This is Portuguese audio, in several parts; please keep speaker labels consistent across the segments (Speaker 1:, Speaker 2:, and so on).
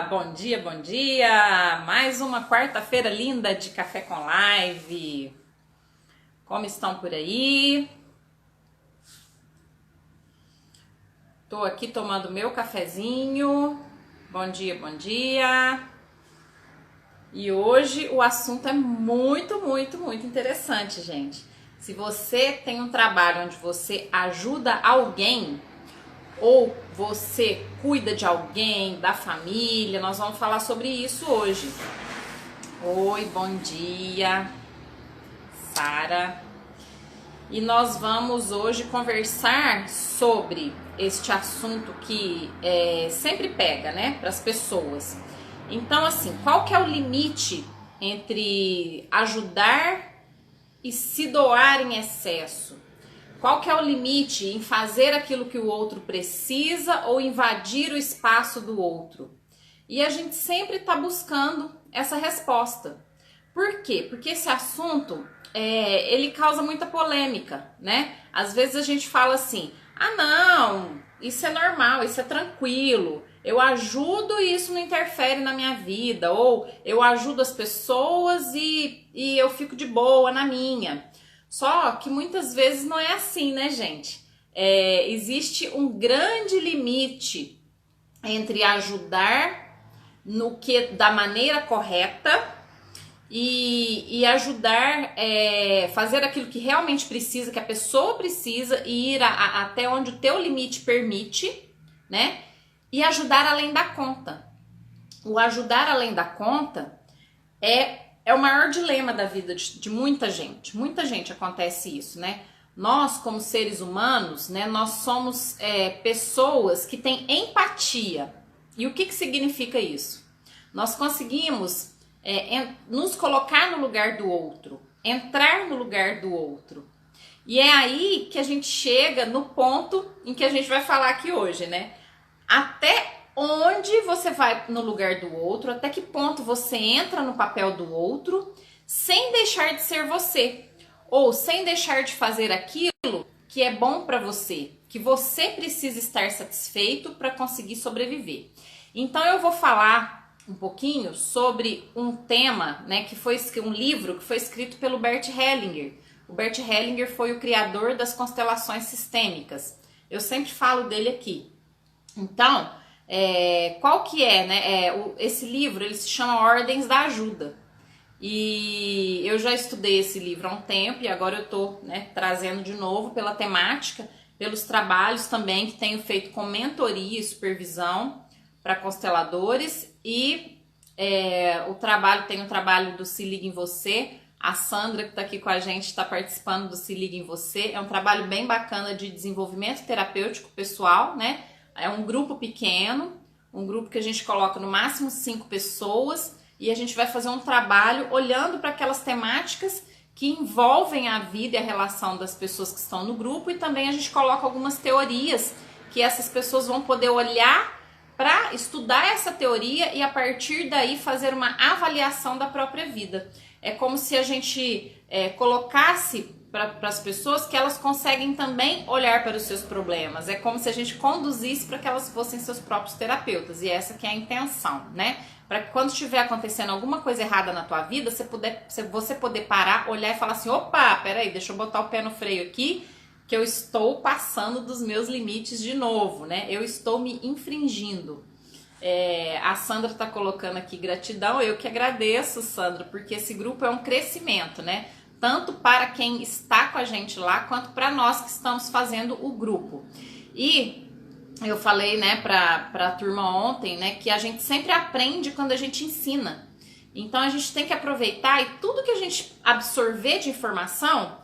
Speaker 1: Bom dia, bom dia! Mais uma quarta-feira linda de Café com Live. Como estão por aí? Tô aqui tomando meu cafezinho. Bom dia, bom dia! E hoje o assunto é muito interessante, gente. Se você tem um trabalho onde você ajuda alguém, ou você cuida de alguém, da família, nós vamos falar sobre isso hoje. Oi, bom dia, Sara. E nós vamos hoje conversar sobre este assunto que sempre pega, né, para as pessoas. Então, assim, qual que é o limite entre ajudar e se doar em excesso? Qual que é o limite em fazer aquilo que o outro precisa ou invadir o espaço do outro? E a gente sempre está buscando essa resposta. Por quê? Porque esse assunto, ele causa muita polêmica, né? Às vezes a gente fala assim, não, isso é normal, isso é tranquilo, eu ajudo e isso não interfere na minha vida, ou eu ajudo as pessoas e eu fico de boa na minha. Só que muitas vezes não é assim, né, gente? Existe um grande limite entre ajudar no que da maneira correta e ajudar, fazer aquilo que realmente precisa, que a pessoa precisa e ir até onde o teu limite permite, né? E ajudar além da conta. O ajudar além da conta é o maior dilema da vida de muita gente. Muita gente acontece isso, né? Nós, como seres humanos, né, nós somos pessoas que têm empatia. E o que significa isso? Nós conseguimos nos colocar no lugar do outro, entrar no lugar do outro. E é aí que a gente chega no ponto em que a gente vai falar aqui hoje, né? Até onde você vai no lugar do outro, até que ponto você entra no papel do outro, sem deixar de ser você, ou sem deixar de fazer aquilo que é bom para você, que você precisa estar satisfeito para conseguir sobreviver. Então eu vou falar um pouquinho sobre um tema, né, que foi um livro que foi escrito pelo Bert Hellinger. O Bert Hellinger foi o criador das constelações sistêmicas. Eu sempre falo dele aqui. Então, qual que é, né? Esse livro, ele se chama Ordens da Ajuda. E eu já estudei esse livro há um tempo e agora eu tô, né, trazendo de novo pela temática, pelos trabalhos também que tenho feito com mentoria e supervisão para consteladores e tem o trabalho do Se Liga em Você. A Sandra, que está aqui com a gente, está participando do Se Liga em Você. É um trabalho bem bacana de desenvolvimento terapêutico pessoal, né? É um grupo pequeno, um grupo que a gente coloca no máximo 5 pessoas e a gente vai fazer um trabalho olhando para aquelas temáticas que envolvem a vida e a relação das pessoas que estão no grupo e também a gente coloca algumas teorias que essas pessoas vão poder olhar para estudar essa teoria e a partir daí fazer uma avaliação da própria vida. É como se a gente colocasse para as pessoas que elas conseguem também olhar para os seus problemas. É como se a gente conduzisse para que elas fossem seus próprios terapeutas. E essa que é a intenção, né? Para que quando estiver acontecendo alguma coisa errada na tua vida, você poder parar, olhar e falar assim, opa, peraí, deixa eu botar o pé no freio aqui, que eu estou passando dos meus limites de novo, né? Eu estou me infringindo. A Sandra está colocando aqui gratidão, eu que agradeço, Sandra, porque esse grupo é um crescimento, né? Tanto para quem está com a gente lá, quanto para nós que estamos fazendo o grupo. E eu falei, né, para a turma ontem, né, que a gente sempre aprende quando a gente ensina. Então a gente tem que aproveitar e tudo que a gente absorver de informação,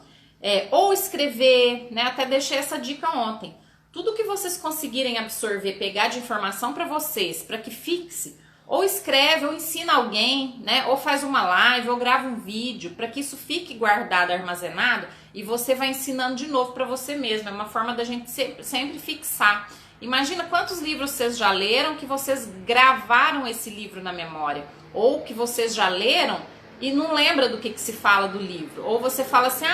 Speaker 1: ou escrever, né, até deixei essa dica ontem. Tudo que vocês conseguirem absorver, pegar de informação para vocês, para que fixe, ou escreve, ou ensina alguém, né? Ou faz uma live, ou grava um vídeo, para que isso fique guardado, armazenado, e você vai ensinando de novo para você mesmo. É uma forma da gente sempre fixar. Imagina quantos livros vocês já leram que vocês gravaram esse livro na memória, ou que vocês já leram e não lembra do que se fala do livro. Ou você fala assim,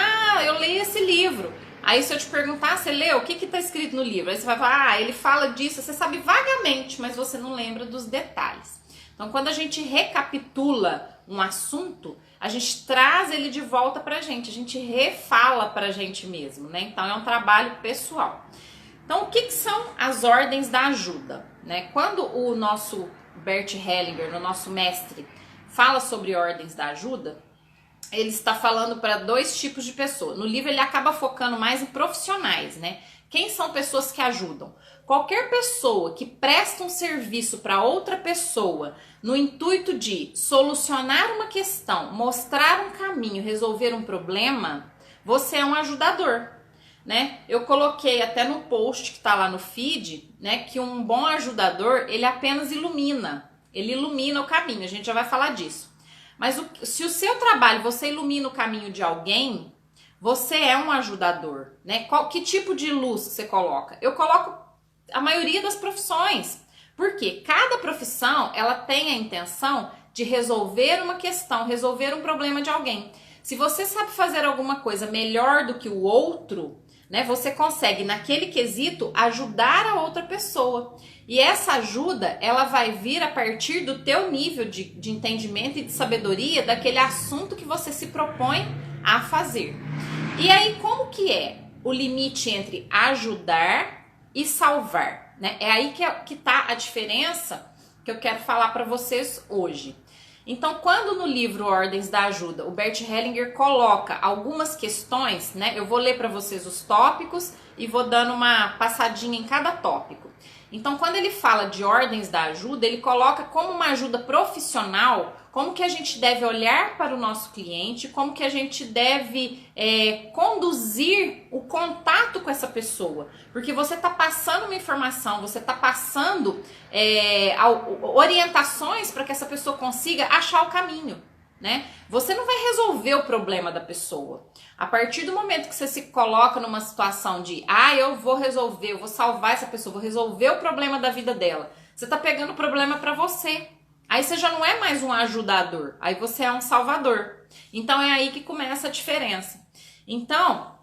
Speaker 1: eu li esse livro. Aí se eu te perguntar, você leu, o que está escrito no livro? Aí você vai falar, ele fala disso, você sabe vagamente, mas você não lembra dos detalhes. Então, quando a gente recapitula um assunto, a gente traz ele de volta pra gente, a gente refala pra gente mesmo, né? Então, é um trabalho pessoal. Então, o que são as ordens da ajuda, né? Quando o nosso Bert Hellinger, o nosso mestre, fala sobre ordens da ajuda, ele está falando para dois tipos de pessoas. No livro ele acaba focando mais em profissionais, né? Quem são pessoas que ajudam? Qualquer pessoa que presta um serviço para outra pessoa no intuito de solucionar uma questão, mostrar um caminho, resolver um problema, você é um ajudador, né? Eu coloquei até no post que está lá no feed, né, que um bom ajudador, ele apenas ilumina. Ele ilumina o caminho, a gente já vai falar disso. Mas se o seu trabalho, você ilumina o caminho de alguém, você é um ajudador, né? Que tipo de luz você coloca? Eu coloco a maioria das profissões. Porque cada profissão, ela tem a intenção de resolver uma questão, resolver um problema de alguém. Se você sabe fazer alguma coisa melhor do que o outro, né, você consegue, naquele quesito, ajudar a outra pessoa. E essa ajuda, ela vai vir a partir do teu nível de entendimento e de sabedoria daquele assunto que você se propõe a fazer. E aí, como que é o limite entre ajudar e salvar, né? É aí que tá a diferença que eu quero falar para vocês hoje. Então, quando no livro Ordens da Ajuda, o Bert Hellinger coloca algumas questões, né? Eu vou ler para vocês os tópicos e vou dando uma passadinha em cada tópico. Então, quando ele fala de ordens da ajuda, ele coloca como uma ajuda profissional, como que a gente deve olhar para o nosso cliente, como que a gente deve conduzir o contato com essa pessoa. Porque você está passando uma informação, você está passando orientações para que essa pessoa consiga achar o caminho, né? Você não vai resolver o problema da pessoa. A partir do momento que você se coloca numa situação de eu vou resolver, eu vou salvar essa pessoa, vou resolver o problema da vida dela, você tá pegando o problema para você. Aí você já não é mais um ajudador, aí você é um salvador. Então é aí que começa a diferença. Então,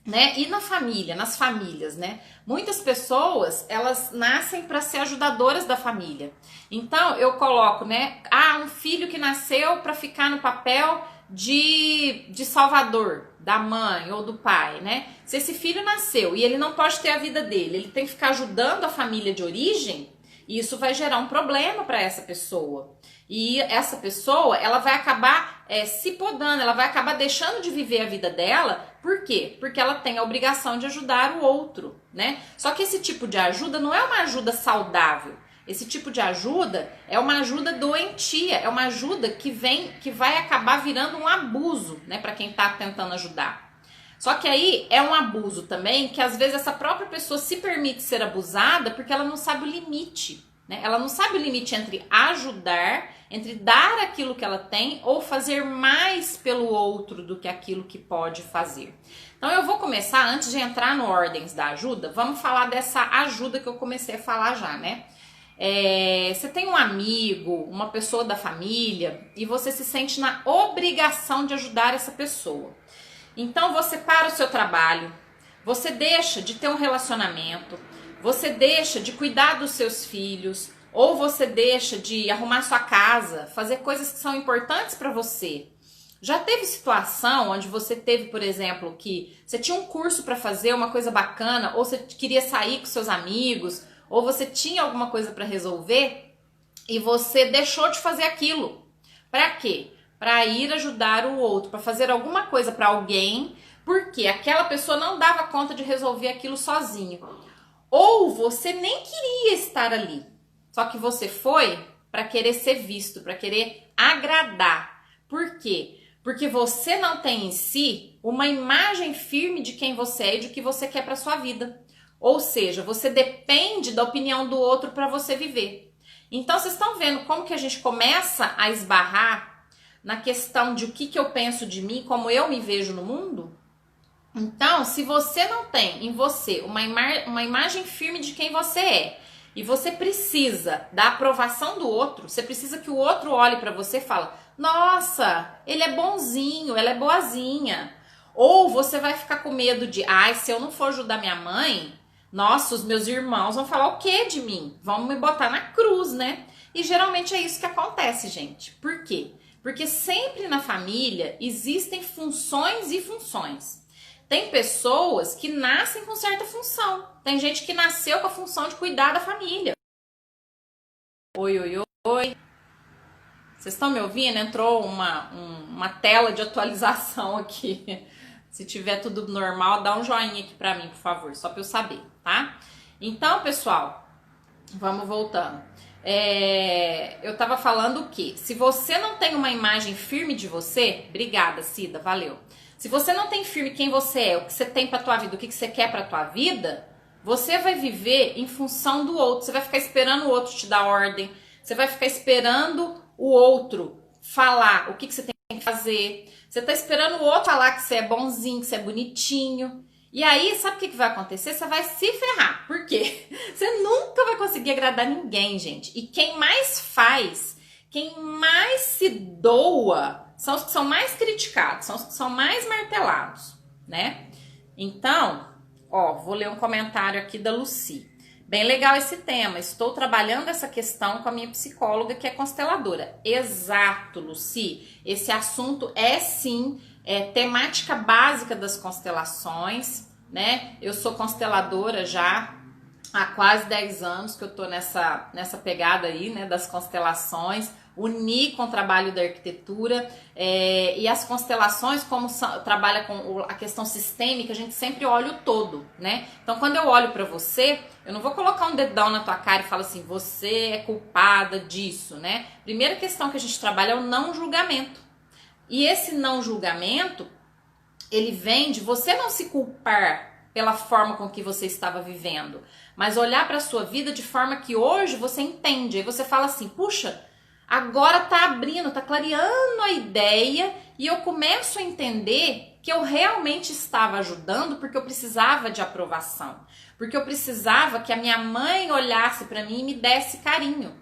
Speaker 1: né, e na família, nas famílias, né? Muitas pessoas, elas nascem para ser ajudadoras da família. Então, eu coloco, né, um filho que nasceu para ficar no papel de salvador da mãe ou do pai, né? Se esse filho nasceu e ele não pode ter a vida dele, ele tem que ficar ajudando a família de origem, isso vai gerar um problema para essa pessoa. E essa pessoa, ela vai acabar se podando, ela vai acabar deixando de viver a vida dela. Por quê? Porque ela tem a obrigação de ajudar o outro, né? Só que esse tipo de ajuda não é uma ajuda saudável. Esse tipo de ajuda é uma ajuda doentia, é uma ajuda que vai acabar virando um abuso, né, para quem está tentando ajudar. Só que aí é um abuso também que às vezes essa própria pessoa se permite ser abusada porque ela não sabe o limite, né? Ela não sabe o limite entre ajudar, entre dar aquilo que ela tem ou fazer mais pelo outro do que aquilo que pode fazer. Então eu vou começar, antes de entrar no Ordens da Ajuda, vamos falar dessa ajuda que eu comecei a falar já, né? Você tem um amigo, uma pessoa da família e você se sente na obrigação de ajudar essa pessoa. Então você para o seu trabalho, você deixa de ter um relacionamento, você deixa de cuidar dos seus filhos, ou você deixa de arrumar sua casa, fazer coisas que são importantes para você. Já teve situação onde você teve, por exemplo, que você tinha um curso para fazer, uma coisa bacana, ou você queria sair com seus amigos, ou você tinha alguma coisa para resolver e você deixou de fazer aquilo. Para quê? Para ir ajudar o outro, para fazer alguma coisa para alguém, porque aquela pessoa não dava conta de resolver aquilo sozinho. Ou você nem queria estar ali, só que você foi para querer ser visto, para querer agradar. Por quê? Porque você não tem em si uma imagem firme de quem você é e de que você quer para sua vida. Ou seja, você depende da opinião do outro para você viver. Então, vocês estão vendo como que a gente começa a esbarrar na questão de o que eu penso de mim, como eu me vejo no mundo? Então, se você não tem em você uma imagem firme de quem você é, e você precisa da aprovação do outro, você precisa que o outro olhe para você e fale: nossa, ele é bonzinho, ela é boazinha. Ou você vai ficar com medo de, se eu não for ajudar minha mãe, nossa, os meus irmãos vão falar o quê de mim? Vão me botar na cruz, né? E geralmente é isso que acontece, gente. Por quê? Porque sempre na família existem funções e funções. Tem pessoas que nascem com certa função. Tem gente que nasceu com a função de cuidar da família. Oi, oi, oi. Vocês estão me ouvindo? Entrou uma tela de atualização aqui. Se tiver tudo normal, dá um joinha aqui pra mim, por favor, só pra eu saber, tá? Então, pessoal, vamos voltando. Eu tava falando o quê? Se você não tem uma imagem firme de você, obrigada, Cida, valeu. Se você não tem firme quem você é, o que você tem pra tua vida, o que você quer pra tua vida, você vai viver em função do outro. Você vai ficar esperando o outro te dar ordem. Você vai ficar esperando o outro falar o que você tem que fazer. Você tá esperando o outro falar que você é bonzinho, que você é bonitinho. E aí, sabe o que vai acontecer? Você vai se ferrar. Por quê? Você nunca vai conseguir agradar ninguém, gente. E quem mais faz, quem mais se doa, são os que são mais criticados, são os que são mais martelados, né? Então, ó, vou ler um comentário aqui da Lucy. Bem legal esse tema, estou trabalhando essa questão com a minha psicóloga que é consteladora. Exato, Lucy, esse assunto é sim temática básica das constelações, né? Eu sou consteladora já há quase 10 anos que eu tô nessa pegada aí, né, das constelações, uni com o trabalho da arquitetura, e as constelações, como trabalha com a questão sistêmica, a gente sempre olha o todo, né? Então, quando eu olho para você, eu não vou colocar um dedão na tua cara e falar assim, você é culpada disso, né? Primeira questão que a gente trabalha é o não julgamento. E esse não julgamento, ele vem de você não se culpar pela forma com que você estava vivendo, mas olhar para a sua vida de forma que hoje você entende. Aí você fala assim, puxa, agora tá abrindo, tá clareando a ideia e eu começo a entender que eu realmente estava ajudando porque eu precisava de aprovação, porque eu precisava que a minha mãe olhasse para mim e me desse carinho.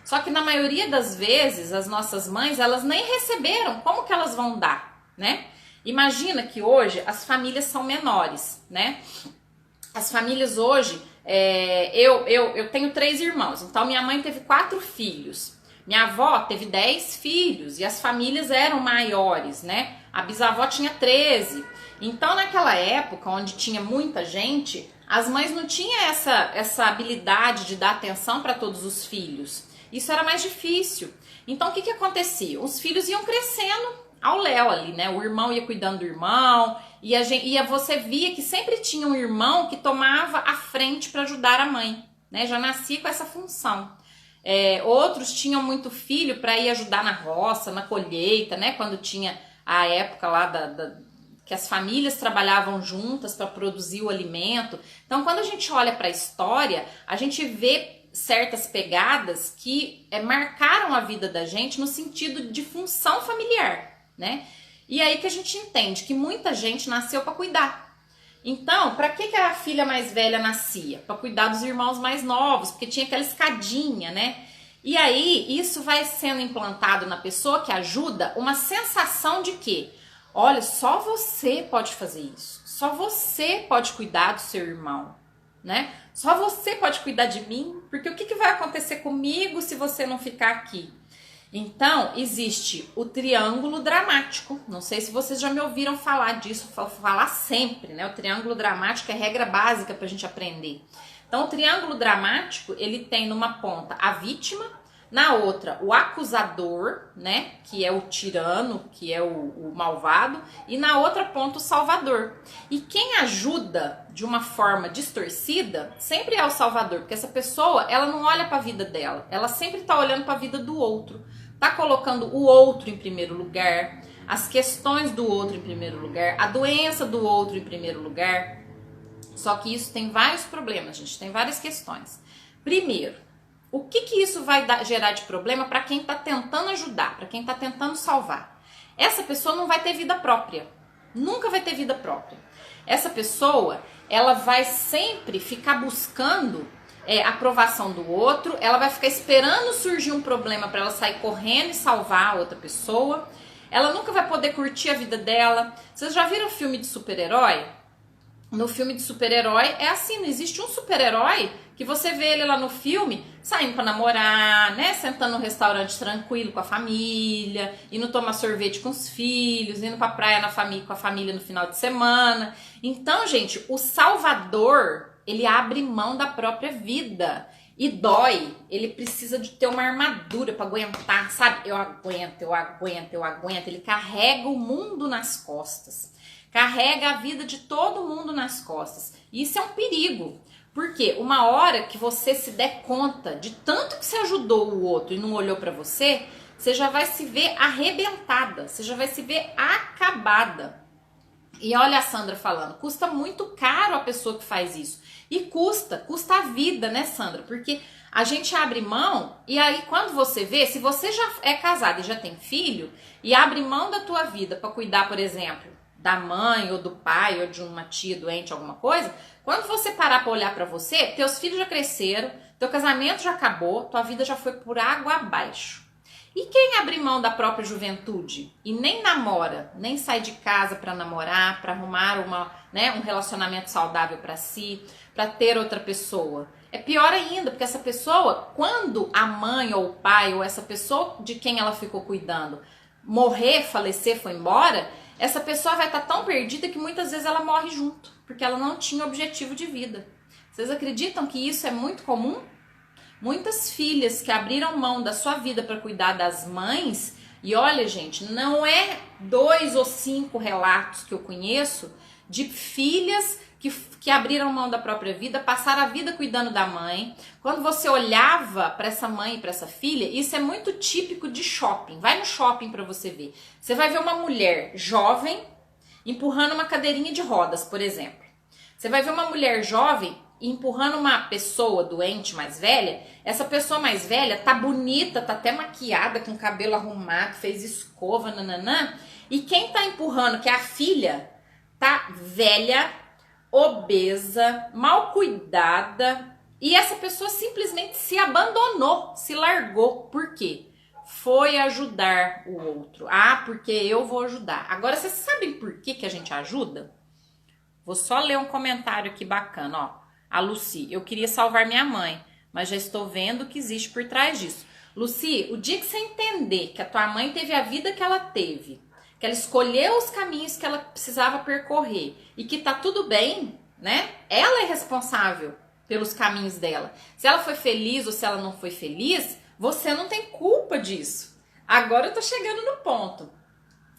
Speaker 1: Só que na maioria das vezes, as nossas mães, elas nem receberam, como que elas vão dar, né? Imagina que hoje as famílias são menores, né? As famílias hoje, eu tenho 3 irmãos, então minha mãe teve 4 filhos. Minha avó teve 10 filhos e as famílias eram maiores, né? A bisavó tinha 13. Então naquela época, onde tinha muita gente, as mães não tinham essa habilidade de dar atenção para todos os filhos. Isso era mais difícil. Então o que acontecia? Os filhos iam crescendo ao léu ali, né? O irmão ia cuidando do irmão e você via que sempre tinha um irmão que tomava a frente para ajudar a mãe, né? Já nascia com essa função. Outros tinham muito filho para ir ajudar na roça, na colheita, né? Quando tinha a época lá que as famílias trabalhavam juntas para produzir o alimento. Então, quando a gente olha para a história, a gente vê certas pegadas que marcaram a vida da gente no sentido de função familiar, né? E aí que a gente entende que muita gente nasceu para cuidar. Então, para que a filha mais velha nascia? Para cuidar dos irmãos mais novos, porque tinha aquela escadinha, né? E aí, isso vai sendo implantado na pessoa que ajuda uma sensação de que, olha, só você pode fazer isso. Só você pode cuidar do seu irmão, né? Só você pode cuidar de mim, porque o que vai acontecer comigo se você não ficar aqui? Então, existe o triângulo dramático. Não sei se vocês já me ouviram falar disso, falar sempre, né? O triângulo dramático é regra básica para a gente aprender. Então, o triângulo dramático, ele tem numa ponta a vítima, na outra o acusador, né? Que é o tirano, que é o malvado, e na outra ponta o salvador. E quem ajuda de uma forma distorcida sempre é o salvador, porque essa pessoa, ela não olha para a vida dela, ela sempre está olhando para a vida do outro. Tá colocando o outro em primeiro lugar, as questões do outro em primeiro lugar, a doença do outro em primeiro lugar. Só que isso tem vários problemas, gente, tem várias questões. Primeiro, o que isso vai gerar de problema para quem está tentando ajudar, para quem está tentando salvar? Essa pessoa não vai ter vida própria, nunca vai ter vida própria. Essa pessoa, ela vai sempre ficar buscando a aprovação do outro, ela vai ficar esperando surgir um problema para ela sair correndo e salvar a outra pessoa. Ela nunca vai poder curtir a vida dela. Vocês já viram filme de super-herói? no filme de super-herói é assim, não existe um super-herói que você vê ele lá no filme saindo pra namorar, né, sentando num restaurante tranquilo com a família, indo tomar sorvete com os filhos, indo pra praia com a família no final de semana. Então, gente, o Salvador, ele abre mão da própria vida. E dói, ele precisa de ter uma armadura pra aguentar, sabe? Eu aguento, eu aguento, eu aguento. Ele carrega o mundo nas costas. Carrega a vida de todo mundo nas costas. E isso é um perigo. Porque uma hora que você se der conta de tanto que você ajudou o outro e não olhou pra você, você já vai se ver arrebentada, você já vai se ver acabada. E olha a Sandra falando, custa muito caro a pessoa que faz isso. E custa a vida, né, Sandra? Porque a gente abre mão e aí quando você vê, se você já é casada e já tem filho e abre mão da tua vida para cuidar, por exemplo, da mãe ou do pai ou de uma tia doente, alguma coisa, quando você parar para olhar para você, teus filhos já cresceram, teu casamento já acabou, tua vida já foi por água abaixo. E quem abre mão da própria juventude e nem namora, nem sai de casa para namorar, para arrumar um relacionamento saudável para si, para ter outra pessoa? É pior ainda, porque essa pessoa, quando a mãe ou o pai ou essa pessoa de quem ela ficou cuidando morrer, falecer, foi embora, essa pessoa vai estar tão perdida que muitas vezes ela morre junto, porque ela não tinha objetivo de vida. Vocês acreditam que isso é muito comum? Muitas filhas que abriram mão da sua vida para cuidar das mães, e olha, gente, não é 2 ou 5 relatos que eu conheço de filhas que abriram mão da própria vida, passaram a vida cuidando da mãe. Quando você olhava para essa mãe e para essa filha, isso é muito típico de shopping. Vai no shopping para você ver. Você vai ver uma mulher jovem empurrando uma cadeirinha de rodas, por exemplo. Você vai ver uma mulher jovem empurrando uma pessoa doente, mais velha. Essa pessoa mais velha tá bonita, tá até maquiada, com cabelo arrumado, fez escova, nananã. E quem tá empurrando, que é a filha, tá velha, obesa, mal cuidada. E essa pessoa simplesmente se abandonou, se largou. Por quê? Foi ajudar o outro. Ah, porque eu vou ajudar. Agora, vocês sabem por que a gente ajuda? Vou só ler um comentário aqui bacana, ó. A Lucy, eu queria salvar minha mãe, mas já estou vendo o que existe por trás disso. Lucy, o dia que você entender que a tua mãe teve a vida que ela teve, que ela escolheu os caminhos que ela precisava percorrer e que tá tudo bem, né? Ela é responsável pelos caminhos dela. Se ela foi feliz ou se ela não foi feliz, você não tem culpa disso. Agora eu tô chegando no ponto.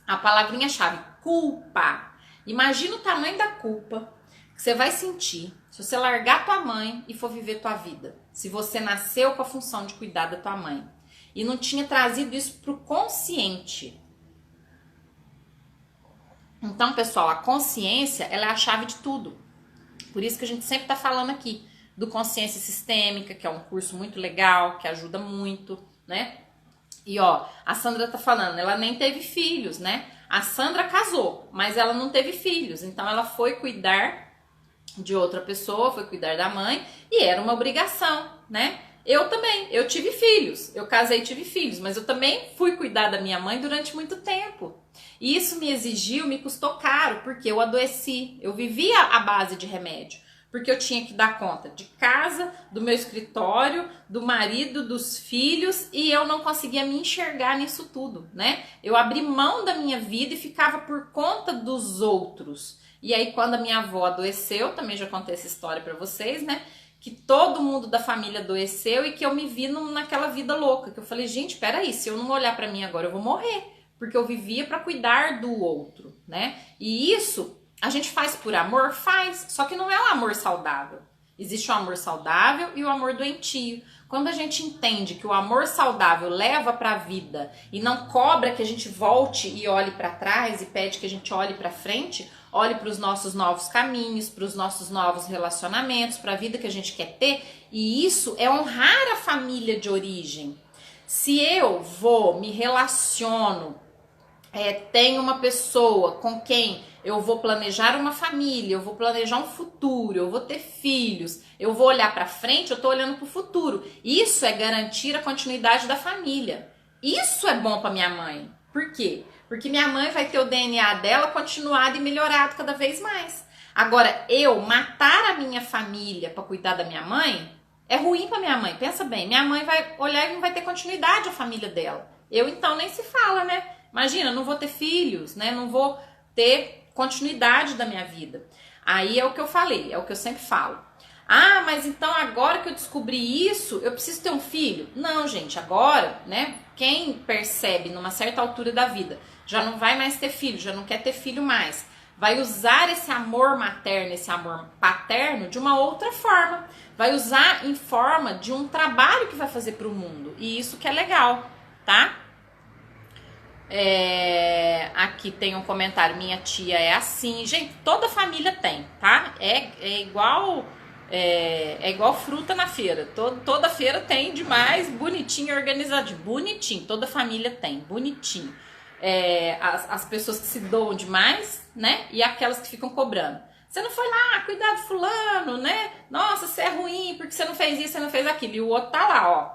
Speaker 1: A palavrinha-chave, culpa. Imagina o tamanho da culpa que você vai sentir se você largar tua mãe e for viver tua vida. Se você nasceu com a função de cuidar da tua mãe e não tinha trazido isso pro consciente. Então, pessoal, a consciência, ela é a chave de tudo. Por isso que a gente sempre tá falando aqui do Consciência Sistêmica, que é um curso muito legal, que ajuda muito, né? E ó, a Sandra tá falando, ela nem teve filhos, né? A Sandra casou, mas ela não teve filhos, então ela foi cuidar de outra pessoa, foi cuidar da mãe e era uma obrigação, né? Eu também, eu tive filhos, eu casei e tive filhos, mas eu também fui cuidar da minha mãe durante muito tempo. E isso me exigiu, me custou caro, porque eu adoeci, eu vivia à base de remédio. Porque eu tinha que dar conta de casa, do meu escritório, do marido, dos filhos, e eu não conseguia me enxergar nisso tudo, né? Eu abri mão da minha vida e ficava por conta dos outros. E aí quando a minha avó adoeceu, também já contei essa história pra vocês, né? Que todo mundo da família adoeceu e que eu me vi naquela vida louca. Que eu falei, gente, peraí, se eu não olhar pra mim agora eu vou morrer. Porque eu vivia pra cuidar do outro, né? E isso a gente faz por amor? Faz, só que não é um amor saudável. Existe o amor saudável e o amor doentio. Quando a gente entende que o amor saudável leva para a vida e não cobra que a gente volte e olhe para trás e pede que a gente olhe para frente, olhe para os nossos novos caminhos, para os nossos novos relacionamentos, para a vida que a gente quer ter, e isso é honrar a família de origem. Se eu me relaciono, tenho uma pessoa com quem eu vou planejar uma família, eu vou planejar um futuro, eu vou ter filhos, eu vou olhar para frente, eu tô olhando para o futuro. Isso é garantir a continuidade da família. Isso é bom para minha mãe. Por quê? Porque minha mãe vai ter o DNA dela continuado e melhorado cada vez mais. Agora, eu matar a minha família para cuidar da minha mãe é ruim para minha mãe. Pensa bem, minha mãe vai olhar e não vai ter continuidade a família dela. Eu então nem se fala, né? Imagina, não vou ter filhos, né? Não vou ter continuidade da minha vida. Aí é o que eu falei, é o que eu sempre falo. Ah, mas então agora que eu descobri isso, eu preciso ter um filho? Não, gente, agora, né? Quem percebe numa certa altura da vida já não vai mais ter filho, já não quer ter filho mais, vai usar esse amor materno, esse amor paterno de uma outra forma. Vai usar em forma de um trabalho que vai fazer para o mundo. E isso que é legal, tá? Aqui tem um comentário, minha tia é assim. Gente, toda família tem, tá? É igual fruta na feira. Toda feira tem demais, bonitinho, organizadinho. Bonitinho, toda família tem, bonitinho. As pessoas que se doam demais, né? E aquelas que ficam cobrando. Você não foi lá cuidar do fulano, né? Nossa, você é ruim porque você não fez isso, você não fez aquilo. E o outro tá lá, ó,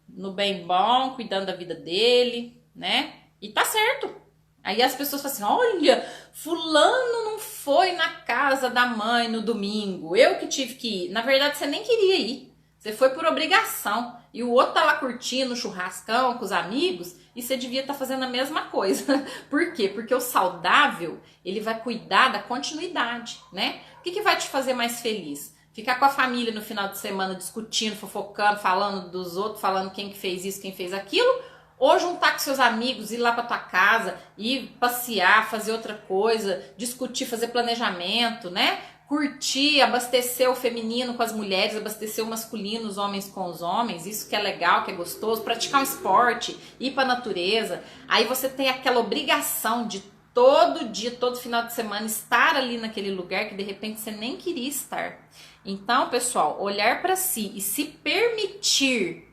Speaker 1: no bem bom, cuidando da vida dele, né? E tá certo. Aí as pessoas falam assim, olha, fulano não foi na casa da mãe no domingo, eu que tive que ir. Na verdade, você nem queria ir. Você foi por obrigação. E o outro tá lá curtindo o churrascão com os amigos e você devia estar fazendo a mesma coisa. Por quê? Porque o saudável, ele vai cuidar da continuidade, né? O que vai te fazer mais feliz? Ficar com a família no final de semana discutindo, fofocando, falando dos outros, falando quem que fez isso, quem fez aquilo? Ou juntar com seus amigos, ir lá pra tua casa, ir passear, fazer outra coisa, discutir, fazer planejamento, né? Curtir, abastecer o feminino com as mulheres, abastecer o masculino, os homens com os homens, isso que é legal, que é gostoso, praticar um esporte, ir pra natureza. Aí você tem aquela obrigação de todo dia, todo final de semana estar ali naquele lugar que de repente você nem queria estar. Então, pessoal, olhar para si e se permitir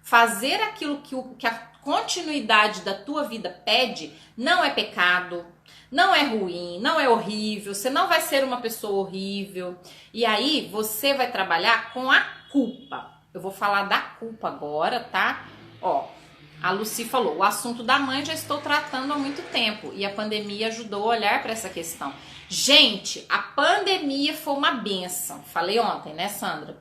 Speaker 1: fazer aquilo que a continuidade da tua vida pede, não é pecado, não é ruim, não é horrível, você não vai ser uma pessoa horrível. E aí você vai trabalhar com a culpa. Eu vou falar da culpa agora, tá? Ó, a Lucy falou, o assunto da mãe já estou tratando há muito tempo e a pandemia ajudou a olhar para essa questão. Gente, a pandemia foi uma bênção. Falei ontem, né, Sandra?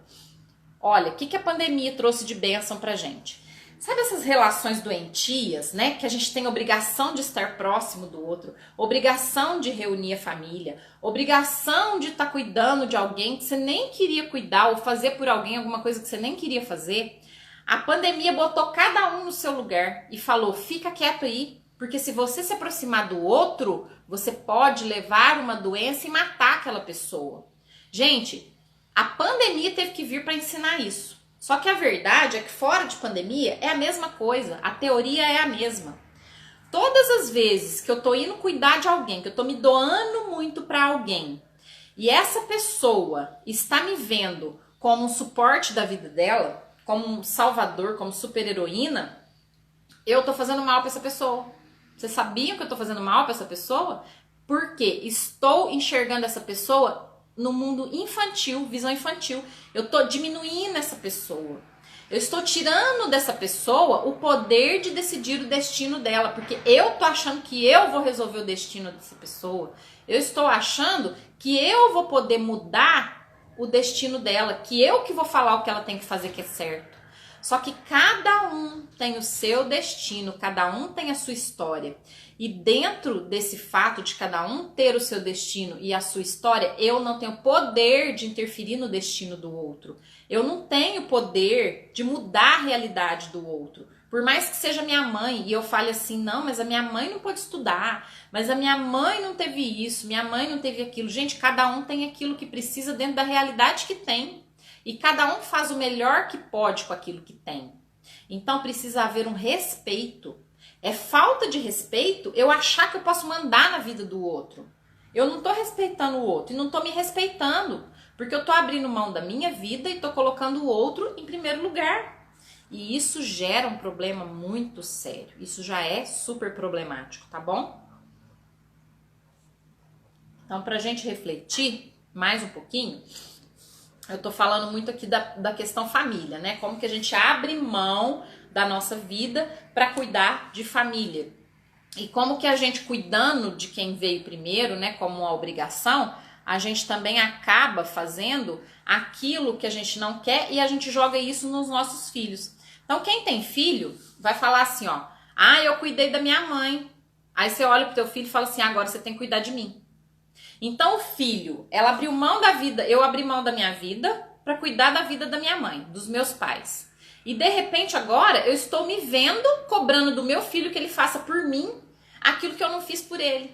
Speaker 1: Olha, o que a pandemia trouxe de bênção pra gente? Sabe essas relações doentias, né? Que a gente tem obrigação de estar próximo do outro, obrigação de reunir a família, obrigação de estar cuidando de alguém que você nem queria cuidar ou fazer por alguém alguma coisa que você nem queria fazer. A pandemia botou cada um no seu lugar e falou, fica quieto aí, porque se você se aproximar do outro, você pode levar uma doença e matar aquela pessoa. Gente, a pandemia teve que vir para ensinar isso. Só que a verdade é que fora de pandemia é a mesma coisa, a teoria é a mesma. Todas as vezes que eu tô indo cuidar de alguém, que eu tô me doando muito para alguém, e essa pessoa está me vendo como um suporte da vida dela, como um salvador, como super-heroína, eu tô fazendo mal para essa pessoa. Vocês sabiam que eu tô fazendo mal para essa pessoa? Porque estou enxergando essa pessoa no mundo infantil, visão infantil. Eu tô diminuindo essa pessoa. Eu estou tirando dessa pessoa o poder de decidir o destino dela, porque eu tô achando que eu vou resolver o destino dessa pessoa. Eu estou achando que eu vou poder mudar o destino dela, que eu que vou falar o que ela tem que fazer que é certo. Só que cada um tem o seu destino, cada um tem a sua história. E dentro desse fato de cada um ter o seu destino e a sua história, eu não tenho poder de interferir no destino do outro. Eu não tenho poder de mudar a realidade do outro. Por mais que seja minha mãe e eu fale assim, não, mas a minha mãe não pôde estudar, mas a minha mãe não teve isso, minha mãe não teve aquilo. Gente, cada um tem aquilo que precisa dentro da realidade que tem. E cada um faz o melhor que pode com aquilo que tem. Então precisa haver um respeito. É falta de respeito eu achar que eu posso mandar na vida do outro. Eu não estou respeitando o outro e não estou me respeitando. Porque eu estou abrindo mão da minha vida e estou colocando o outro em primeiro lugar. E isso gera um problema muito sério. Isso já é super problemático, tá bom? Então, pra gente refletir mais um pouquinho, eu tô falando muito aqui da questão família, né? Como que a gente abre mão da nossa vida para cuidar de família. E como que a gente, cuidando de quem veio primeiro, né? Como uma obrigação, a gente também acaba fazendo aquilo que a gente não quer e a gente joga isso nos nossos filhos. Então, quem tem filho vai falar assim, ó, eu cuidei da minha mãe. Aí você olha pro teu filho e fala assim, agora você tem que cuidar de mim. Então, o filho, ela abriu mão da vida, eu abri mão da minha vida para cuidar da vida da minha mãe, dos meus pais. E de repente agora eu estou me vendo cobrando do meu filho que ele faça por mim aquilo que eu não fiz por ele.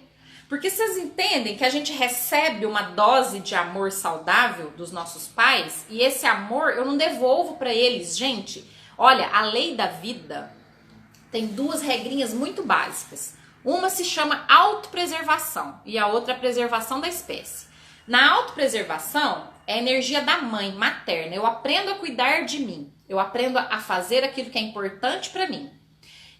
Speaker 1: Porque vocês entendem que a gente recebe uma dose de amor saudável dos nossos pais e esse amor eu não devolvo para eles. Gente, olha, a lei da vida tem duas regrinhas muito básicas. Uma se chama autopreservação e a outra é a preservação da espécie. Na autopreservação é a energia da mãe materna. Eu aprendo a cuidar de mim. Eu aprendo a fazer aquilo que é importante para mim.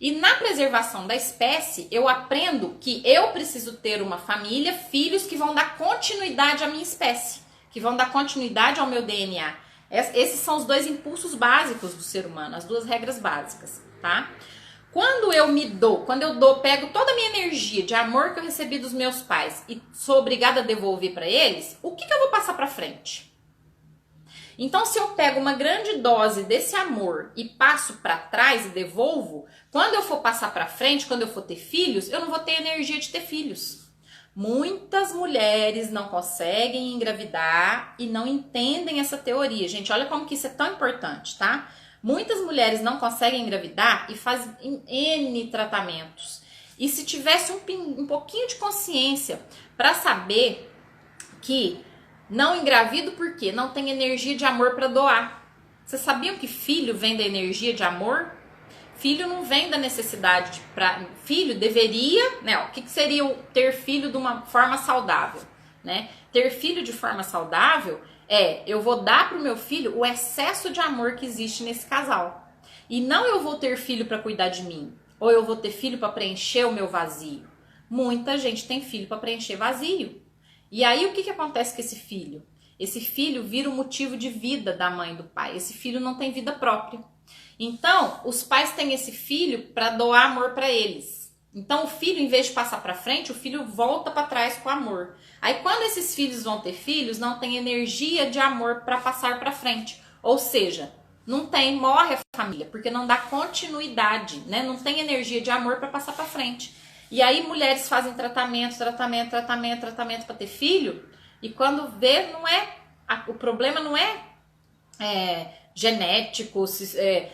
Speaker 1: E na preservação da espécie, eu aprendo que eu preciso ter uma família, filhos que vão dar continuidade à minha espécie, que vão dar continuidade ao meu DNA. Esses são os dois impulsos básicos do ser humano, as duas regras básicas, tá? Quando eu pego toda a minha energia de amor que eu recebi dos meus pais e sou obrigada a devolver para eles, o que eu vou passar para frente? Então, se eu pego uma grande dose desse amor e passo para trás e devolvo, quando eu for passar para frente, quando eu for ter filhos, eu não vou ter energia de ter filhos. Muitas mulheres não conseguem engravidar e não entendem essa teoria. Gente, olha como que isso é tão importante, tá? Muitas mulheres não conseguem engravidar e fazem N tratamentos. E se tivesse um pouquinho de consciência para saber que não engravido porque não tem energia de amor para doar. Vocês sabiam que filho vem da energia de amor? Filho não vem da necessidade de... Filho deveria... né? O que seria ter filho de uma forma saudável? Né? Ter filho de forma saudável eu vou dar para o meu filho o excesso de amor que existe nesse casal. E não eu vou ter filho para cuidar de mim. Ou eu vou ter filho para preencher o meu vazio. Muita gente tem filho para preencher vazio. E aí o que acontece com esse filho? Esse filho vira o motivo de vida da mãe e do pai. Esse filho não tem vida própria. Então, os pais têm esse filho para doar amor para eles. Então, o filho, em vez de passar para frente, o filho volta para trás com amor. Aí, quando esses filhos vão ter filhos, não tem energia de amor para passar para frente. Ou seja, morre a família, porque não dá continuidade, né? Não tem energia de amor para passar para frente. E aí, mulheres fazem tratamento para ter filho, e quando vê, o problema não é genético,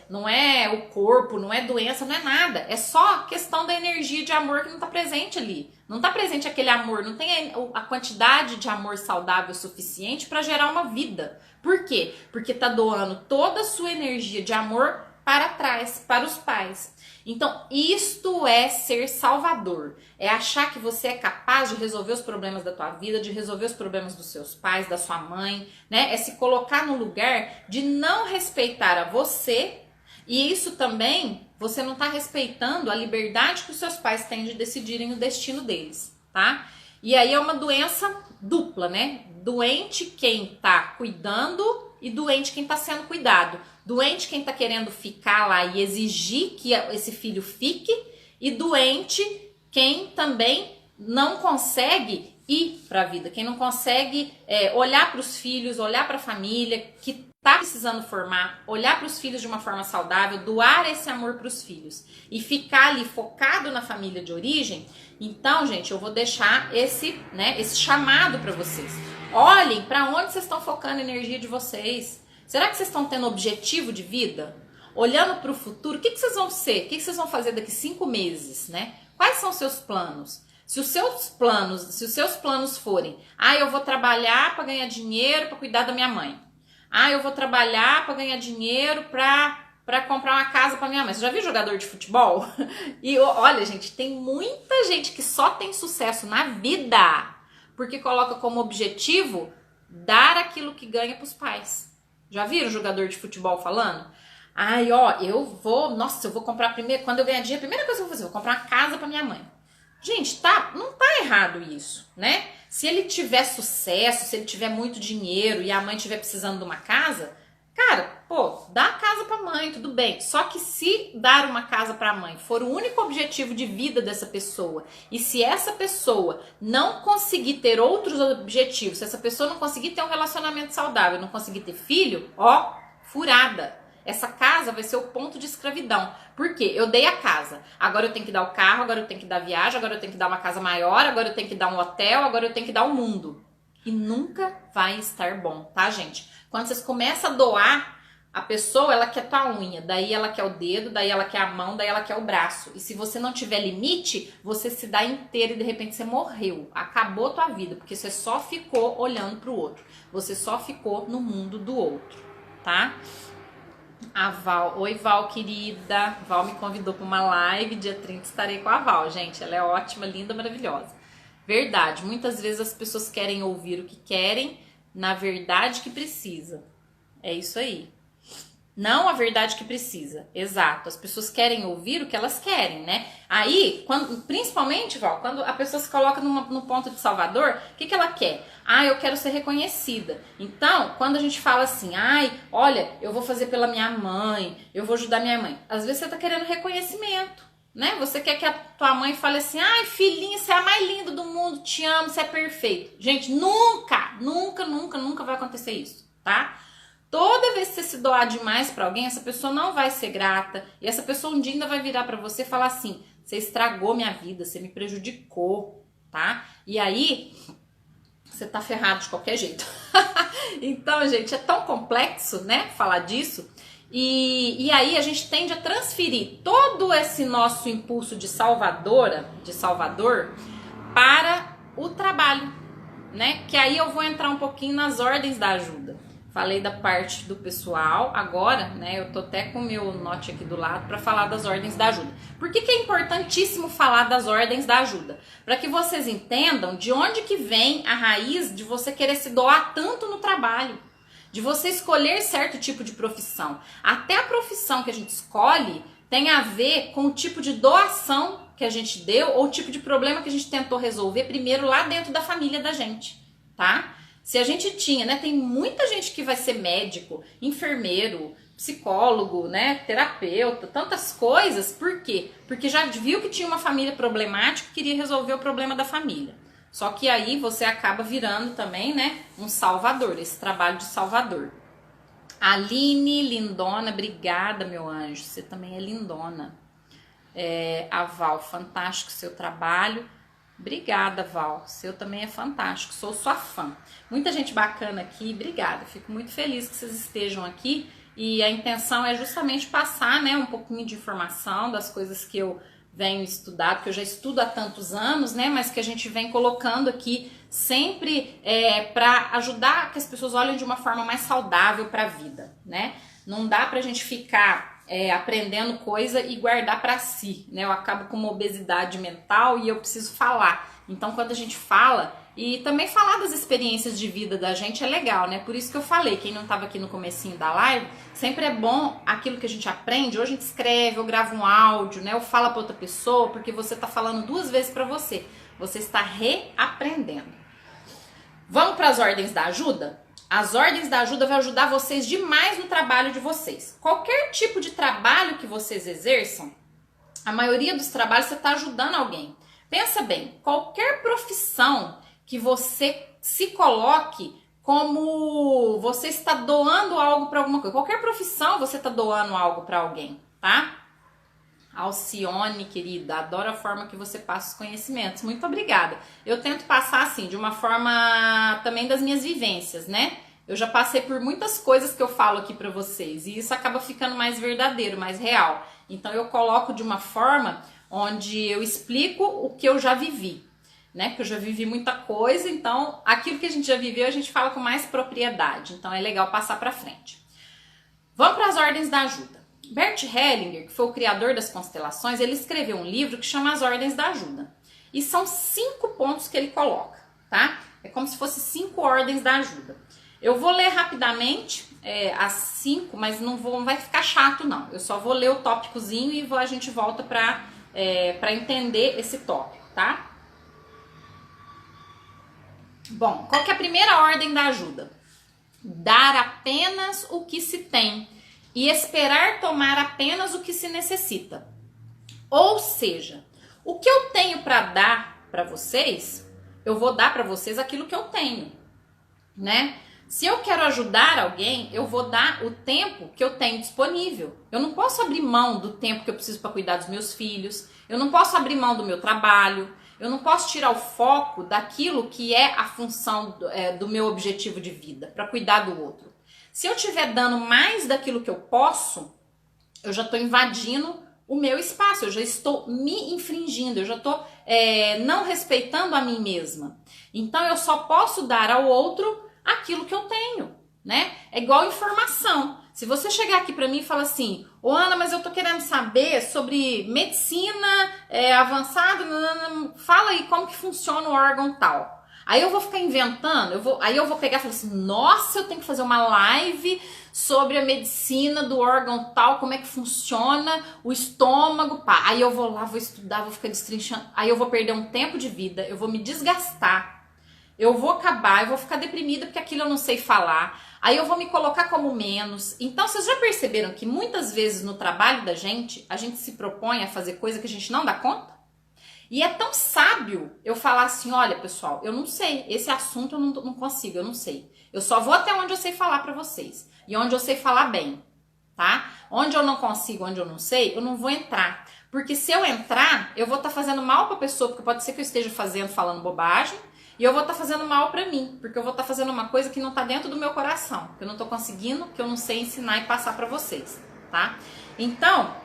Speaker 1: não é o corpo, não é doença, não é nada. É só questão da energia de amor que não está presente ali. Não está presente aquele amor, não tem a quantidade de amor saudável suficiente para gerar uma vida. Por quê? Porque está doando toda a sua energia de amor para trás, para os pais. Então, isto é ser salvador. É achar que você é capaz de resolver os problemas da tua vida, de resolver os problemas dos seus pais, da sua mãe, né? É se colocar no lugar de não respeitar a você. E isso também, você não está respeitando a liberdade que os seus pais têm de decidirem o destino deles, tá? E aí é uma doença dupla, né? Doente quem está cuidando e doente quem está sendo cuidado. Doente quem está querendo ficar lá e exigir que esse filho fique, e doente quem também não consegue ir para a vida, quem não consegue olhar para os filhos, olhar para a família que está precisando formar, olhar para os filhos de uma forma saudável, doar esse amor para os filhos e ficar ali focado na família de origem. Então, gente, eu vou deixar esse chamado para vocês. Olhem para onde vocês estão focando a energia de vocês. Será que vocês estão tendo objetivo de vida? Olhando para o futuro, o que vocês vão ser? O que vocês vão fazer daqui 5 meses, né? Quais são os seus planos? Se os seus planos forem, eu vou trabalhar para ganhar dinheiro para cuidar da minha mãe. Eu vou trabalhar para ganhar dinheiro para comprar uma casa para minha mãe. Você já viu jogador de futebol? E olha, gente, tem muita gente que só tem sucesso na vida porque coloca como objetivo dar aquilo que ganha para os pais. Já viram jogador de futebol falando? Eu vou comprar primeiro, quando eu ganhar dinheiro, a primeira coisa que eu vou fazer, eu vou comprar uma casa para minha mãe. Gente, não tá errado isso, né? Se ele tiver sucesso, se ele tiver muito dinheiro e a mãe estiver precisando de uma casa, Cara, pô, dá a casa pra mãe, tudo bem. Só que se dar uma casa pra mãe for o único objetivo de vida dessa pessoa, e se essa pessoa não conseguir ter outros objetivos, se essa pessoa não conseguir ter um relacionamento saudável, não conseguir ter filho, ó, furada. Essa casa vai ser o ponto de escravidão. Por quê? Eu dei a casa. Agora eu tenho que dar o carro, agora eu tenho que dar viagem, agora eu tenho que dar uma casa maior, agora eu tenho que dar um hotel, agora eu tenho que dar o mundo. E nunca vai estar bom, tá, gente? Quando vocês começam a doar, a pessoa, ela quer tua unha, daí ela quer o dedo, daí ela quer a mão, daí ela quer o braço. E se você não tiver limite, você se dá inteiro e de repente você morreu. Acabou tua vida, porque você só ficou olhando pro outro. Você só ficou no mundo do outro, tá? A Val, oi Val, querida. Val me convidou para uma live, dia 30 estarei com a Val, gente. Ela é ótima, linda, maravilhosa. Verdade, muitas vezes as pessoas querem ouvir o que querem, na verdade que precisa. É isso aí. Não a verdade que precisa, exato. As pessoas querem ouvir o que elas querem, né? Aí, principalmente, Val, quando a pessoa se coloca no ponto de Salvador, o que ela quer? Ah, eu quero ser reconhecida. Então, quando a gente fala assim, ai, olha, eu vou fazer pela minha mãe, eu vou ajudar minha mãe. Às vezes você tá querendo reconhecimento, né? Você quer que a tua mãe fale assim, ai, filhinha, você é a mais linda do mundo, te amo, você é perfeito. Gente, nunca, nunca, nunca, nunca vai acontecer isso, tá? Toda vez que você se doar demais pra alguém, essa pessoa não vai ser grata. E essa pessoa um dia ainda vai virar pra você e falar assim, você estragou minha vida, você me prejudicou, tá? E aí, você tá ferrado de qualquer jeito. Então, gente, é tão complexo, né, falar disso. E aí a gente tende a transferir todo esse nosso impulso de salvador, para o trabalho, né? Que aí eu vou entrar um pouquinho nas ordens da ajuda. Falei da parte do pessoal, agora, né, eu tô até com o meu note aqui do lado para falar das ordens da ajuda. Por que é importantíssimo falar das ordens da ajuda? Para que vocês entendam de onde que vem a raiz de você querer se doar tanto no trabalho, de você escolher certo tipo de profissão. Até a profissão que a gente escolhe tem a ver com o tipo de doação que a gente deu ou o tipo de problema que a gente tentou resolver primeiro lá dentro da família da gente, tá? Se a gente tinha, né, tem muita gente que vai ser médico, enfermeiro, psicólogo, né, terapeuta, tantas coisas, por quê? Porque já viu que tinha uma família problemática e queria resolver o problema da família. Só que aí você acaba virando também, né, um salvador, esse trabalho de salvador. Aline, lindona, obrigada, meu anjo, você também é lindona. A Val, fantástico seu trabalho. Obrigada, Val. Seu também é fantástico. Sou sua fã. Muita gente bacana aqui. Obrigada. Fico muito feliz que vocês estejam aqui. E a intenção é justamente passar, né, um pouquinho de informação das coisas que eu venho estudar, porque eu já estudo há tantos anos, né, mas que a gente vem colocando aqui sempre para ajudar que as pessoas olhem de uma forma mais saudável para a vida, né? Não dá pra gente ficar aprendendo coisa e guardar pra si, né? Eu acabo com uma obesidade mental e eu preciso falar. Então, quando a gente fala, e também falar das experiências de vida da gente é legal, né? Por isso que eu falei, quem não tava aqui no comecinho da live, sempre é bom aquilo que a gente aprende, ou a gente escreve, ou grava um áudio, né? Ou fala pra outra pessoa, porque você tá falando 2 vezes pra você. Você está reaprendendo. Vamos para as ordens da ajuda? As ordens da ajuda vai ajudar vocês demais no trabalho de vocês. Qualquer tipo de trabalho que vocês exerçam, a maioria dos trabalhos você está ajudando alguém. Pensa bem, qualquer profissão que você se coloque como você está doando algo para alguma coisa. Qualquer profissão você está doando algo para alguém, tá? Alcione, querida, adoro a forma que você passa os conhecimentos. Muito obrigada. Eu tento passar assim, de uma forma também das minhas vivências, né? Eu já passei por muitas coisas que eu falo aqui pra vocês e isso acaba ficando mais verdadeiro, mais real. Então eu coloco de uma forma onde eu explico o que eu já vivi, né? Porque eu já vivi muita coisa, então aquilo que a gente já viveu a gente fala com mais propriedade. Então é legal passar pra frente. Vamos para as ordens da ajuda. Bert Hellinger, que foi o criador das constelações, ele escreveu um livro que chama As Ordens da Ajuda. E são 5 pontos que ele coloca, tá? É como se fosse 5 ordens da ajuda. Eu vou ler rapidamente as 5, mas não vai ficar chato não. Eu só vou ler o tópicozinho e a gente volta para entender esse tópico, tá? Bom, qual que é a primeira ordem da ajuda? dar apenas o que se tem e esperar tomar apenas o que se necessita. Ou seja, o que eu tenho para dar para vocês, eu vou dar para vocês aquilo que eu tenho, né? Se eu quero ajudar alguém, eu vou dar o tempo que eu tenho disponível. Eu não posso abrir mão do tempo que eu preciso para cuidar dos meus filhos. Eu não posso abrir mão do meu trabalho. Eu não posso tirar o foco daquilo que é a função do meu objetivo de vida, para cuidar do outro. Se eu estiver dando mais daquilo que eu posso, eu já estou invadindo o meu espaço, eu já estou me infringindo, eu já estou não respeitando a mim mesma. Então eu só posso dar ao outro aquilo que eu tenho, né? É igual informação. Se você chegar aqui pra mim e falar assim, ô Ana, mas eu tô querendo saber sobre medicina avançada, fala aí como que funciona o órgão tal. Aí eu vou ficar inventando, aí eu vou pegar e falar assim, nossa, eu tenho que fazer uma live sobre a medicina do órgão tal, como é que funciona o estômago, pá. Aí eu vou lá, vou estudar, vou ficar destrinchando, aí eu vou perder um tempo de vida, eu vou me desgastar. Eu vou acabar, eu vou ficar deprimida porque aquilo eu não sei falar. Aí eu vou me colocar como menos. Então, vocês já perceberam que muitas vezes no trabalho da gente, a gente se propõe a fazer coisa que a gente não dá conta? E é tão sábio eu falar assim, olha pessoal, eu não sei, esse assunto eu não consigo, eu não sei. Eu só vou até onde eu sei falar pra vocês. E onde eu sei falar bem, tá? Onde eu não consigo, onde eu não sei, eu não vou entrar. Porque se eu entrar, eu vou estar fazendo mal pra pessoa, porque pode ser que eu esteja falando bobagem. E eu vou estar fazendo mal pra mim, porque eu vou estar fazendo uma coisa que não tá dentro do meu coração, que eu não tô conseguindo, que eu não sei ensinar e passar pra vocês, tá? Então,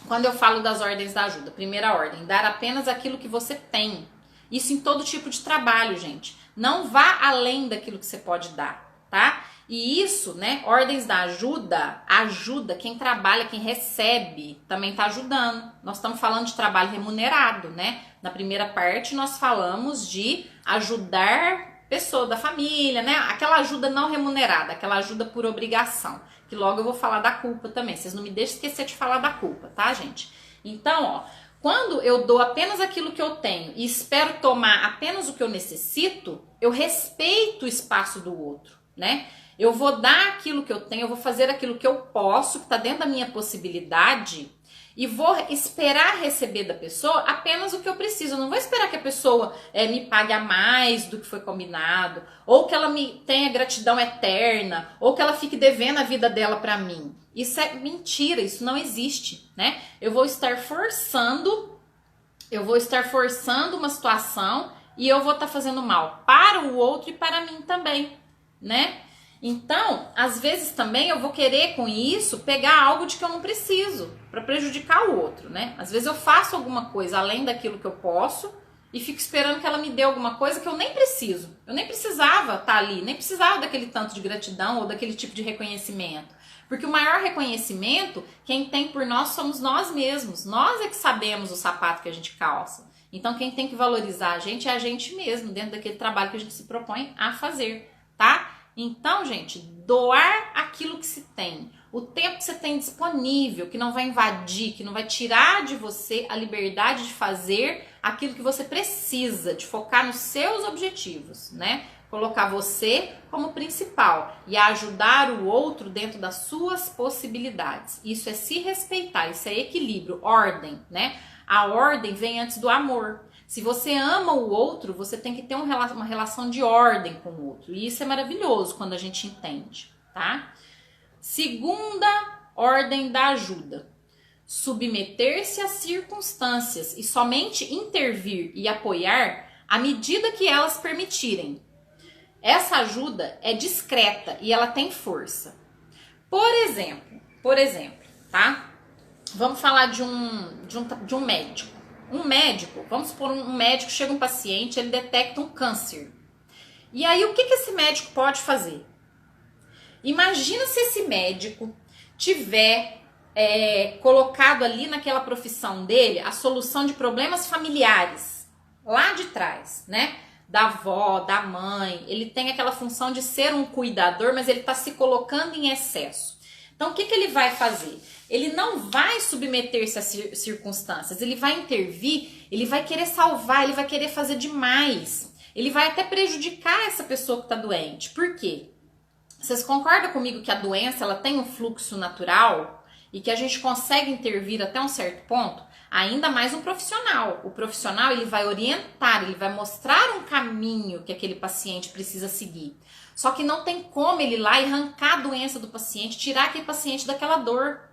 Speaker 1: quando eu falo das ordens da ajuda, primeira ordem, dar apenas aquilo que você tem. Isso em todo tipo de trabalho, gente. Não vá além daquilo que você pode dar, tá? E isso, né, ordens da ajuda, ajuda quem trabalha, quem recebe, também tá ajudando. Nós estamos falando de trabalho remunerado, né? Na primeira parte nós falamos de ajudar pessoa da família, né? Aquela ajuda não remunerada, aquela ajuda por obrigação. Que logo eu vou falar da culpa também. Vocês não me deixem esquecer de falar da culpa, tá, gente? Então, ó, quando eu dou apenas aquilo que eu tenho e espero tomar apenas o que eu necessito, eu respeito o espaço do outro, né? Eu vou dar aquilo que eu tenho, eu vou fazer aquilo que eu posso, que está dentro da minha possibilidade, e vou esperar receber da pessoa apenas o que eu preciso. Eu não vou esperar que a pessoa me pague a mais do que foi combinado, ou que ela me tenha gratidão eterna, ou que ela fique devendo a vida dela para mim. Isso é mentira, isso não existe, né? Eu vou estar forçando uma situação e eu vou estar fazendo mal para o outro e para mim também, né? Então, às vezes também eu vou querer com isso pegar algo de que eu não preciso para prejudicar o outro, né? Às vezes eu faço alguma coisa além daquilo que eu posso e fico esperando que ela me dê alguma coisa que eu nem preciso. Eu nem precisava estar ali, nem precisava daquele tanto de gratidão ou daquele tipo de reconhecimento. Porque o maior reconhecimento, quem tem por nós somos nós mesmos. Nós é que sabemos o sapato que a gente calça. Então quem tem que valorizar a gente é a gente mesmo, dentro daquele trabalho que a gente se propõe a fazer, tá? Então, gente, doar aquilo que se tem, o tempo que você tem disponível, que não vai invadir, que não vai tirar de você a liberdade de fazer aquilo que você precisa, de focar nos seus objetivos, né? Colocar você como principal e ajudar o outro dentro das suas possibilidades. Isso é se respeitar, isso é equilíbrio, ordem, né? A ordem vem antes do amor. Se você ama o outro, você tem que ter uma relação de ordem com o outro. E isso é maravilhoso quando a gente entende, tá? Segunda ordem da ajuda. Submeter-se às circunstâncias e somente intervir e apoiar à medida que elas permitirem. Essa ajuda é discreta e ela tem força. Por exemplo, tá? Vamos falar de um médico. Um médico, vamos supor um médico, chega um paciente, ele detecta um câncer. E aí o que esse médico pode fazer? Imagina se esse médico tiver colocado ali naquela profissão dele a solução de problemas familiares, lá de trás, né? Da avó, da mãe, ele tem aquela função de ser um cuidador, mas ele está se colocando em excesso. Então o que ele vai fazer? Ele não vai submeter-se às circunstâncias, ele vai intervir, ele vai querer salvar, ele vai querer fazer demais. Ele vai até prejudicar essa pessoa que está doente. Por quê? Vocês concordam comigo que a doença ela tem um fluxo natural e que a gente consegue intervir até um certo ponto? Ainda mais um profissional. O profissional ele vai orientar, ele vai mostrar um caminho que aquele paciente precisa seguir. Só que não tem como ele ir lá e arrancar a doença do paciente, tirar aquele paciente daquela dor.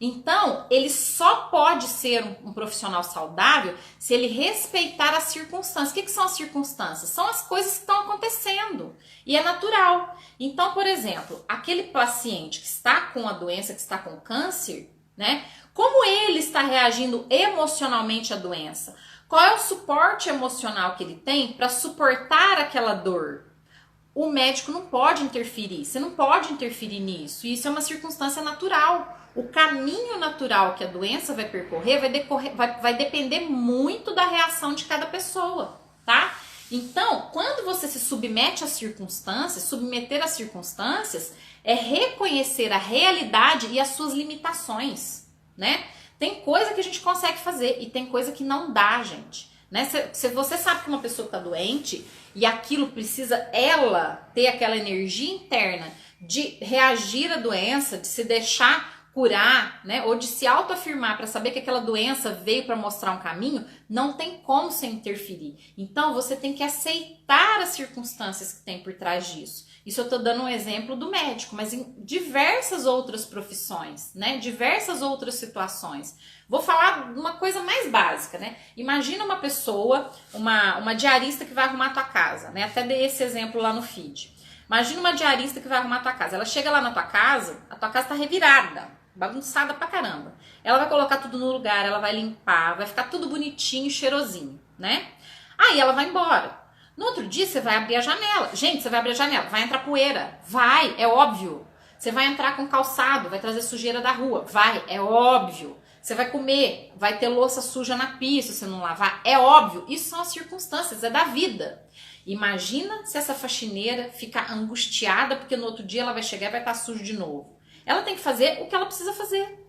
Speaker 1: Então, ele só pode ser um profissional saudável se ele respeitar as circunstâncias. O que são as circunstâncias? São as coisas que estão acontecendo. E é natural. Então, por exemplo, aquele paciente que está com a doença, que está com câncer, né? Como ele está reagindo emocionalmente à doença? Qual é o suporte emocional que ele tem para suportar aquela dor? O médico não pode interferir, você não pode interferir nisso. Isso é uma circunstância natural. O caminho natural que a doença vai percorrer vai depender muito da reação de cada pessoa, tá? Então, quando você se submete às circunstâncias, submeter às circunstâncias é reconhecer a realidade e as suas limitações, né? Tem coisa que a gente consegue fazer e tem coisa que não dá, gente. Né? Se você sabe que uma pessoa está doente e aquilo precisa ela ter aquela energia interna de reagir à doença, de se deixar curar, né? Ou de se autoafirmar para saber que aquela doença veio para mostrar um caminho, não tem como você interferir. Então você tem que aceitar as circunstâncias que tem por trás disso. Isso eu estou dando um exemplo do médico, mas em diversas outras profissões, né? Diversas outras situações. Vou falar de uma coisa mais básica, né? Imagina uma pessoa, uma diarista que vai arrumar a tua casa, né? Até dei esse exemplo lá no feed. Imagina uma diarista que vai arrumar a tua casa. Ela chega lá na tua casa, a tua casa tá revirada, bagunçada pra caramba. Ela vai colocar tudo no lugar, ela vai limpar, vai ficar tudo bonitinho, cheirosinho, né? Aí ela vai embora. No outro dia você vai abrir a janela. Gente, você vai abrir a janela, vai entrar poeira. Vai, é óbvio. Você vai entrar com calçado, vai trazer sujeira da rua. Vai, é óbvio. Você vai comer, vai ter louça suja na pia se você não lavar. É óbvio. Isso são as circunstâncias, é da vida. Imagina se essa faxineira ficar angustiada porque no outro dia ela vai chegar e vai estar sujo de novo. Ela tem que fazer o que ela precisa fazer.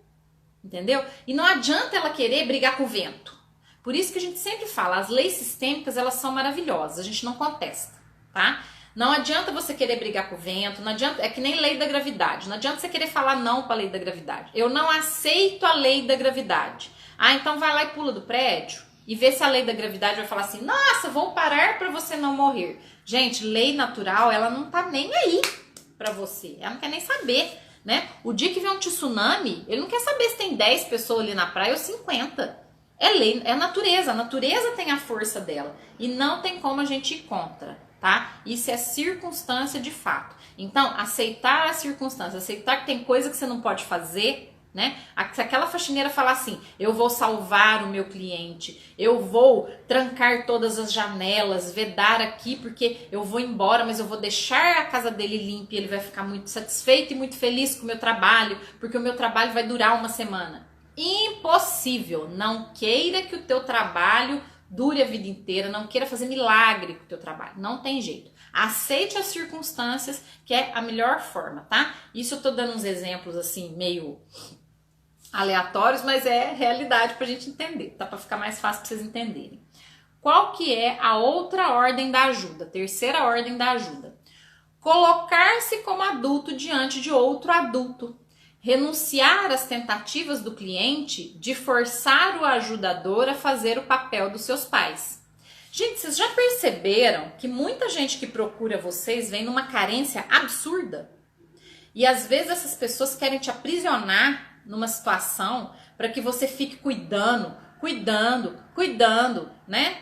Speaker 1: Entendeu? E não adianta ela querer brigar com o vento. Por isso que a gente sempre fala, as leis sistêmicas, elas são maravilhosas, a gente não contesta, tá? Não adianta você querer brigar com o vento, não adianta, é que nem lei da gravidade, não adianta você querer falar não para a lei da gravidade. Eu não aceito a lei da gravidade. Ah, então vai lá e pula do prédio e vê se a lei da gravidade vai falar assim, nossa, vou parar para você não morrer. Gente, lei natural, ela não tá nem aí para você, ela não quer nem saber, né? O dia que vem um tsunami, ele não quer saber se tem 10 pessoas ali na praia ou 50. É lei, é a natureza tem a força dela e não tem como a gente ir contra, tá? Isso é circunstância de fato. Então, aceitar a circunstância, aceitar que tem coisa que você não pode fazer, né? Se aquela faxineira falar assim, eu vou salvar o meu cliente, eu vou trancar todas as janelas, vedar aqui porque eu vou embora, mas eu vou deixar a casa dele limpa e ele vai ficar muito satisfeito e muito feliz com o meu trabalho, porque o meu trabalho vai durar uma semana. Impossível, não queira que o teu trabalho dure a vida inteira, não queira fazer milagre com o teu trabalho, não tem jeito. Aceite as circunstâncias, que é a melhor forma, tá? Isso eu tô dando uns exemplos assim, meio aleatórios, mas é realidade pra gente entender, tá? Pra ficar mais fácil pra vocês entenderem. Qual que é a outra ordem da ajuda, terceira ordem da ajuda? Colocar-se como adulto diante de outro adulto. Renunciar às tentativas do cliente de forçar o ajudador a fazer o papel dos seus pais. Gente, vocês já perceberam que muita gente que procura vocês vem numa carência absurda? E às vezes essas pessoas querem te aprisionar numa situação para que você fique cuidando, né?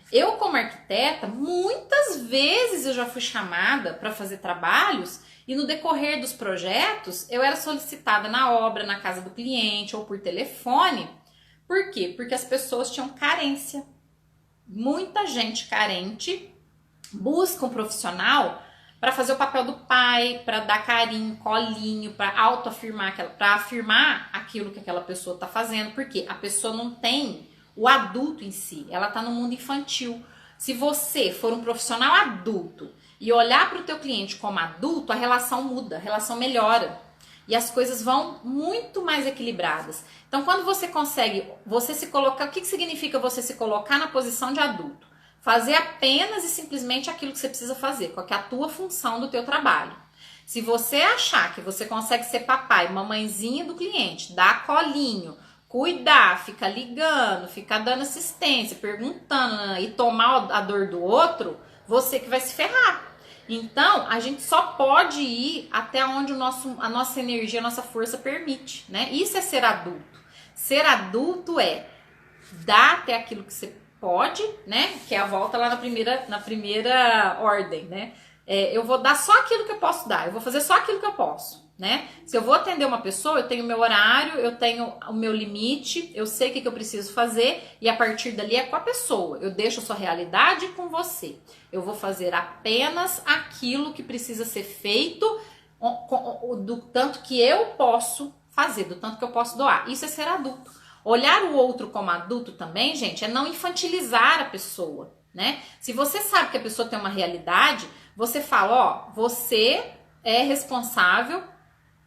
Speaker 1: Eu, como arquiteta, muitas vezes eu já fui chamada para fazer trabalhos e no decorrer dos projetos eu era solicitada na obra, na casa do cliente ou por telefone. Por quê? Porque as pessoas tinham carência. Muita gente carente busca um profissional para fazer o papel do pai, para dar carinho, colinho, para autoafirmar, para afirmar aquilo que aquela pessoa está fazendo. Porque a pessoa não tem o adulto em si, ela está no mundo infantil. Se você for um profissional adulto e olhar para o teu cliente como adulto, a relação muda, a relação melhora. E as coisas vão muito mais equilibradas. Então, quando você consegue, você se colocar, o que significa você se colocar na posição de adulto? Fazer apenas e simplesmente aquilo que você precisa fazer, qual que é a tua função do teu trabalho. Se você achar que você consegue ser papai, mamãezinha do cliente, dar colinho, cuidar, ficar ligando, ficar dando assistência, perguntando e tomar a dor do outro, você que vai se ferrar. Então, a gente só pode ir até onde a nossa energia, a nossa força permite, né? Isso é ser adulto. Ser adulto é dar até aquilo que você pode, né? Que é a volta lá na primeira ordem, né? Eu vou dar só aquilo que eu posso dar, eu vou fazer só aquilo que eu posso, né? Se eu vou atender uma pessoa, eu tenho meu horário, eu tenho o meu limite, eu sei o que eu preciso fazer e a partir dali é com a pessoa. Eu deixo a sua realidade com você. Eu vou fazer apenas aquilo que precisa ser feito do tanto que eu posso fazer, do tanto que eu posso doar. Isso é ser adulto. Olhar o outro como adulto também, gente, é não infantilizar a pessoa, né? Se você sabe que a pessoa tem uma realidade, você fala, ó, você é responsável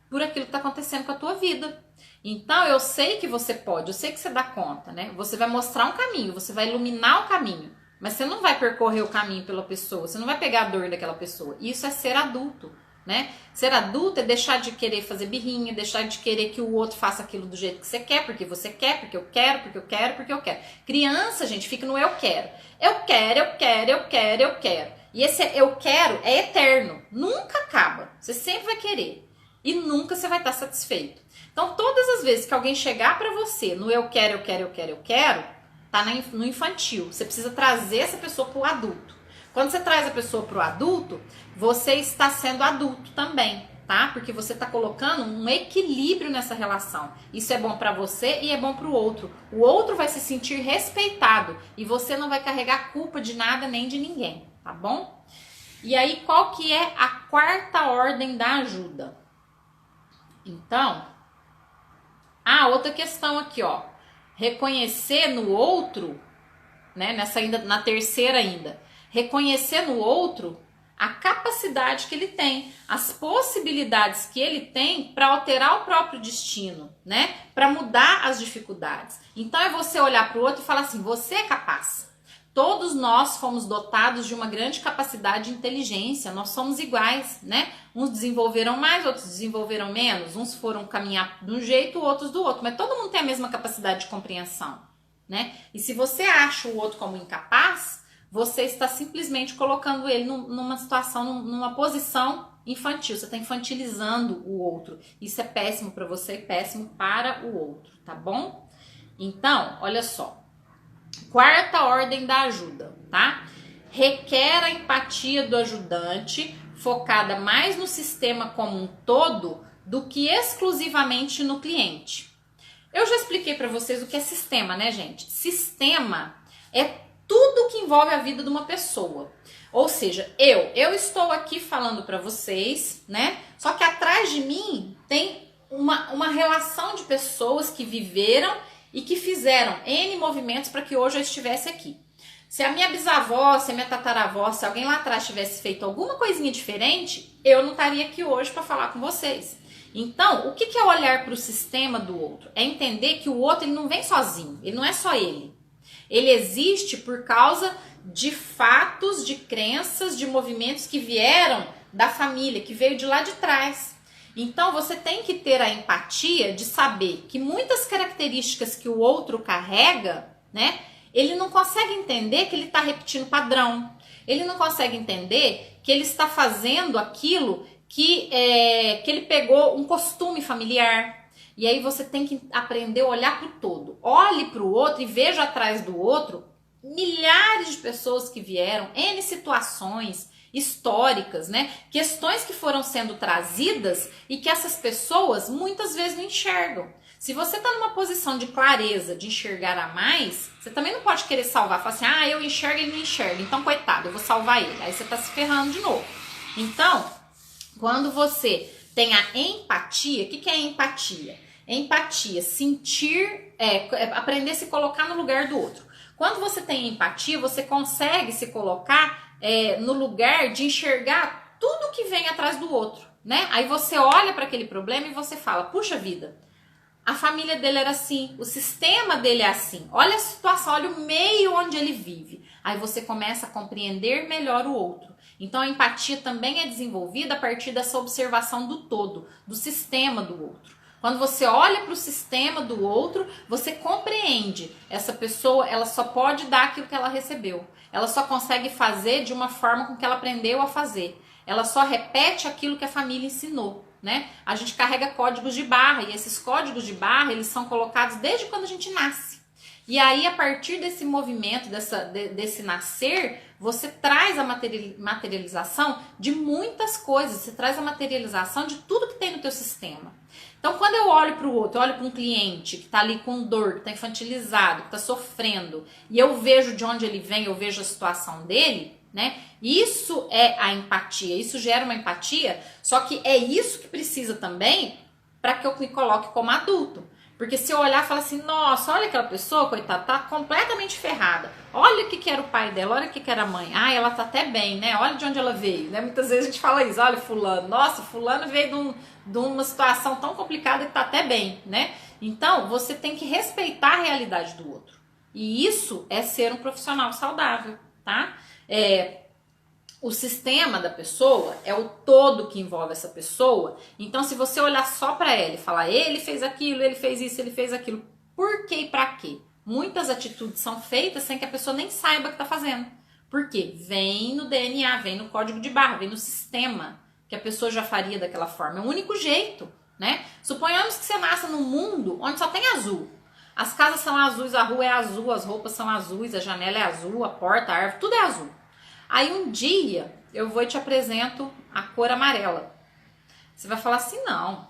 Speaker 1: por aquilo que está acontecendo com a tua vida. Então, eu sei que você pode, eu sei que você dá conta, né? Você vai mostrar um caminho, você vai iluminar o caminho, mas você não vai percorrer o caminho pela pessoa, você não vai pegar a dor daquela pessoa. Isso é ser adulto, né? Ser adulto é deixar de querer fazer birrinha, deixar de querer que o outro faça aquilo do jeito que você quer, porque você quer, porque eu quero, porque eu quero, porque eu quero. Criança, gente, fica no eu quero. Eu quero, eu quero, eu quero, eu quero. E esse eu quero é eterno, nunca acaba. Você sempre vai querer e nunca você vai estar satisfeito. Então, todas as vezes que alguém chegar para você no eu quero, eu quero, eu quero, eu quero, tá no infantil. Você precisa trazer essa pessoa pro adulto. Quando você traz a pessoa pro adulto, você está sendo adulto também, tá? Porque você está colocando um equilíbrio nessa relação. Isso é bom para você e é bom para o outro. O outro vai se sentir respeitado e você não vai carregar culpa de nada nem de ninguém, tá bom? E aí, qual que é a quarta ordem da ajuda? Então, outra questão aqui, ó. Reconhecer no outro, né? Na terceira ainda. Reconhecer no outro a capacidade que ele tem, as possibilidades que ele tem para alterar o próprio destino, né? Para mudar as dificuldades. Então é você olhar para o outro e falar assim: você é capaz. Todos nós fomos dotados de uma grande capacidade de inteligência, nós somos iguais, né? Uns desenvolveram mais, outros desenvolveram menos, uns foram caminhar de um jeito, outros do outro, mas todo mundo tem a mesma capacidade de compreensão, né? E se você acha o outro como incapaz, você está simplesmente colocando ele numa situação, numa posição infantil. Você está infantilizando o outro. Isso é péssimo para você e péssimo para o outro, tá bom? Então, olha só. Quarta ordem da ajuda, tá? Requer a empatia do ajudante, focada mais no sistema como um todo do que exclusivamente no cliente. Eu já expliquei para vocês o que é sistema, né, gente? Sistema é tudo que envolve a vida de uma pessoa. Ou seja, eu estou aqui falando para vocês, né? Só que atrás de mim tem uma relação de pessoas que viveram e que fizeram N movimentos para que hoje eu estivesse aqui. Se a minha bisavó, se a minha tataravó, se alguém lá atrás tivesse feito alguma coisinha diferente, eu não estaria aqui hoje para falar com vocês. Então, o que é olhar para o sistema do outro? É entender que o outro ele não vem sozinho, ele não é só ele. Ele existe por causa de fatos, de crenças, de movimentos que vieram da família, que veio de lá de trás. Então, você tem que ter a empatia de saber que muitas características que o outro carrega, né? Ele não consegue entender que ele está repetindo padrão. Ele não consegue entender que ele está fazendo aquilo que ele pegou um costume familiar. E aí você tem que aprender a olhar para o todo. Olhe para o outro e veja atrás do outro milhares de pessoas que vieram, N situações históricas, né? Questões que foram sendo trazidas e que essas pessoas muitas vezes não enxergam. Se você está numa posição de clareza, de enxergar a mais, você também não pode querer salvar. Falar assim, eu enxergo e ele não enxerga, então coitado, eu vou salvar ele. Aí você está se ferrando de novo. Então, quando você tem a empatia, o que é empatia? Empatia, sentir, aprender a se colocar no lugar do outro. Quando você tem empatia, você consegue se colocar no lugar de enxergar tudo que vem atrás do outro, né? Aí você olha para aquele problema e você fala, puxa vida, A família dele era assim, o sistema dele é assim. Olha a situação, olha o meio onde ele vive. Aí você começa a compreender melhor o outro. Então a empatia também é desenvolvida a partir dessa observação do todo, do sistema do outro. Quando você olha para o sistema do outro, você compreende. Essa pessoa, ela só pode dar aquilo que ela recebeu. Ela só consegue fazer de uma forma com que ela aprendeu a fazer. Ela só repete aquilo que a família ensinou, né? A gente carrega códigos de barra e esses códigos de barra, eles são colocados desde quando a gente nasce. E aí, a partir desse movimento, desse nascer, você traz a materialização de muitas coisas. Você traz a materialização de tudo que tem no teu sistema. Então, quando eu olho para o outro, eu olho para um cliente que está ali com dor, que está infantilizado, que está sofrendo, e eu vejo de onde ele vem, eu vejo a situação dele, né? Isso é a empatia, isso gera uma empatia, só que é isso que precisa também para que eu me coloque como adulto. Porque se eu olhar e falar assim, nossa, olha aquela pessoa, coitada, tá completamente ferrada. Olha o que era o pai dela, olha o que era a mãe. Ah, ela tá até bem, né? Olha de onde ela veio, né? Muitas vezes a gente fala isso, olha fulano. Nossa, fulano veio de uma situação tão complicada que tá até bem, né? Então, você tem que respeitar a realidade do outro. E isso é ser um profissional saudável, tá? O sistema da pessoa é o todo que envolve essa pessoa. Então, se você olhar só para ela e falar, ele fez aquilo, ele fez isso, ele fez aquilo, por quê e para quê? Muitas atitudes são feitas sem que a pessoa nem saiba o que está fazendo. Por quê? Vem no DNA, vem no código de barra, vem no sistema que a pessoa já faria daquela forma. É o único jeito, né? Suponhamos que você nasça num mundo onde só tem azul. As casas são azuis, a rua é azul, as roupas são azuis, a janela é azul, a porta, a árvore, tudo é azul. Aí um dia eu vou e te apresento a cor amarela. Você vai falar assim, não, o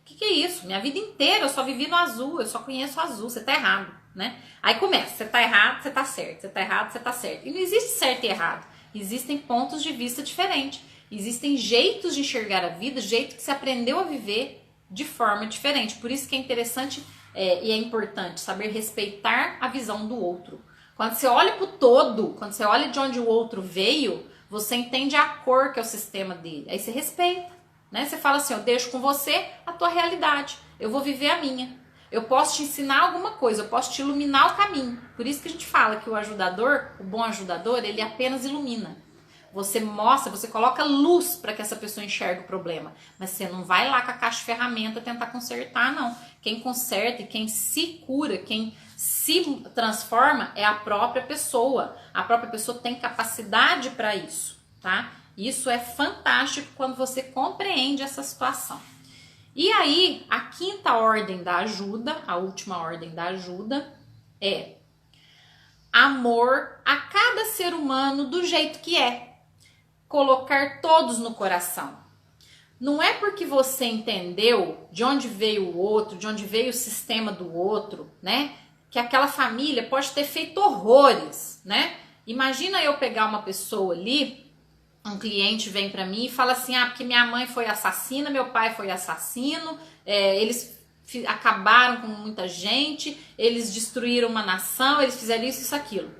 Speaker 1: que é isso? Minha vida inteira eu só vivi no azul, eu só conheço o azul, você tá errado, né? Aí começa, você tá errado, você tá certo, você tá errado, você tá certo. E não existe certo e errado, existem pontos de vista diferentes, existem jeitos de enxergar a vida, jeito que você aprendeu a viver de forma diferente. Por isso que é interessante e é importante saber respeitar a visão do outro. Quando você olha para o todo, quando você olha de onde o outro veio, você entende a cor que é o sistema dele. Aí você respeita, né? Você fala assim, eu deixo com você a tua realidade, eu vou viver a minha. Eu posso te ensinar alguma coisa, eu posso te iluminar o caminho. Por isso que a gente fala que o ajudador, o bom ajudador, ele apenas ilumina. Você mostra, você coloca luz para que essa pessoa enxergue o problema. Mas você não vai lá com a caixa de ferramenta tentar consertar, não. Quem conserta e quem se cura, quem se transforma é a própria pessoa. A própria pessoa tem capacidade para isso, tá? Isso é fantástico quando você compreende essa situação. E aí, a quinta ordem da ajuda, a última ordem da ajuda é amor a cada ser humano do jeito que é. Colocar todos no coração. Não é porque você entendeu de onde veio o outro, de onde veio o sistema do outro, né? Que aquela família pode ter feito horrores, né? Imagina eu pegar uma pessoa ali, um cliente vem pra mim e fala assim, ah, porque minha mãe foi assassina, meu pai foi assassino, eles acabaram com muita gente, eles destruíram uma nação, eles fizeram isso, aquilo.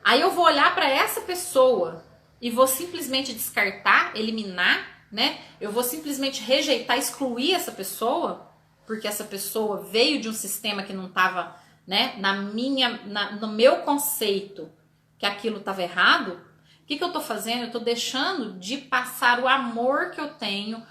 Speaker 1: Aí eu vou olhar pra essa pessoa e vou simplesmente descartar, eliminar, né? Eu vou simplesmente rejeitar, excluir essa pessoa, porque essa pessoa veio de um sistema que não estava, né, no meu conceito, que aquilo estava errado. O que eu estou fazendo? Eu estou deixando de passar o amor que eu tenho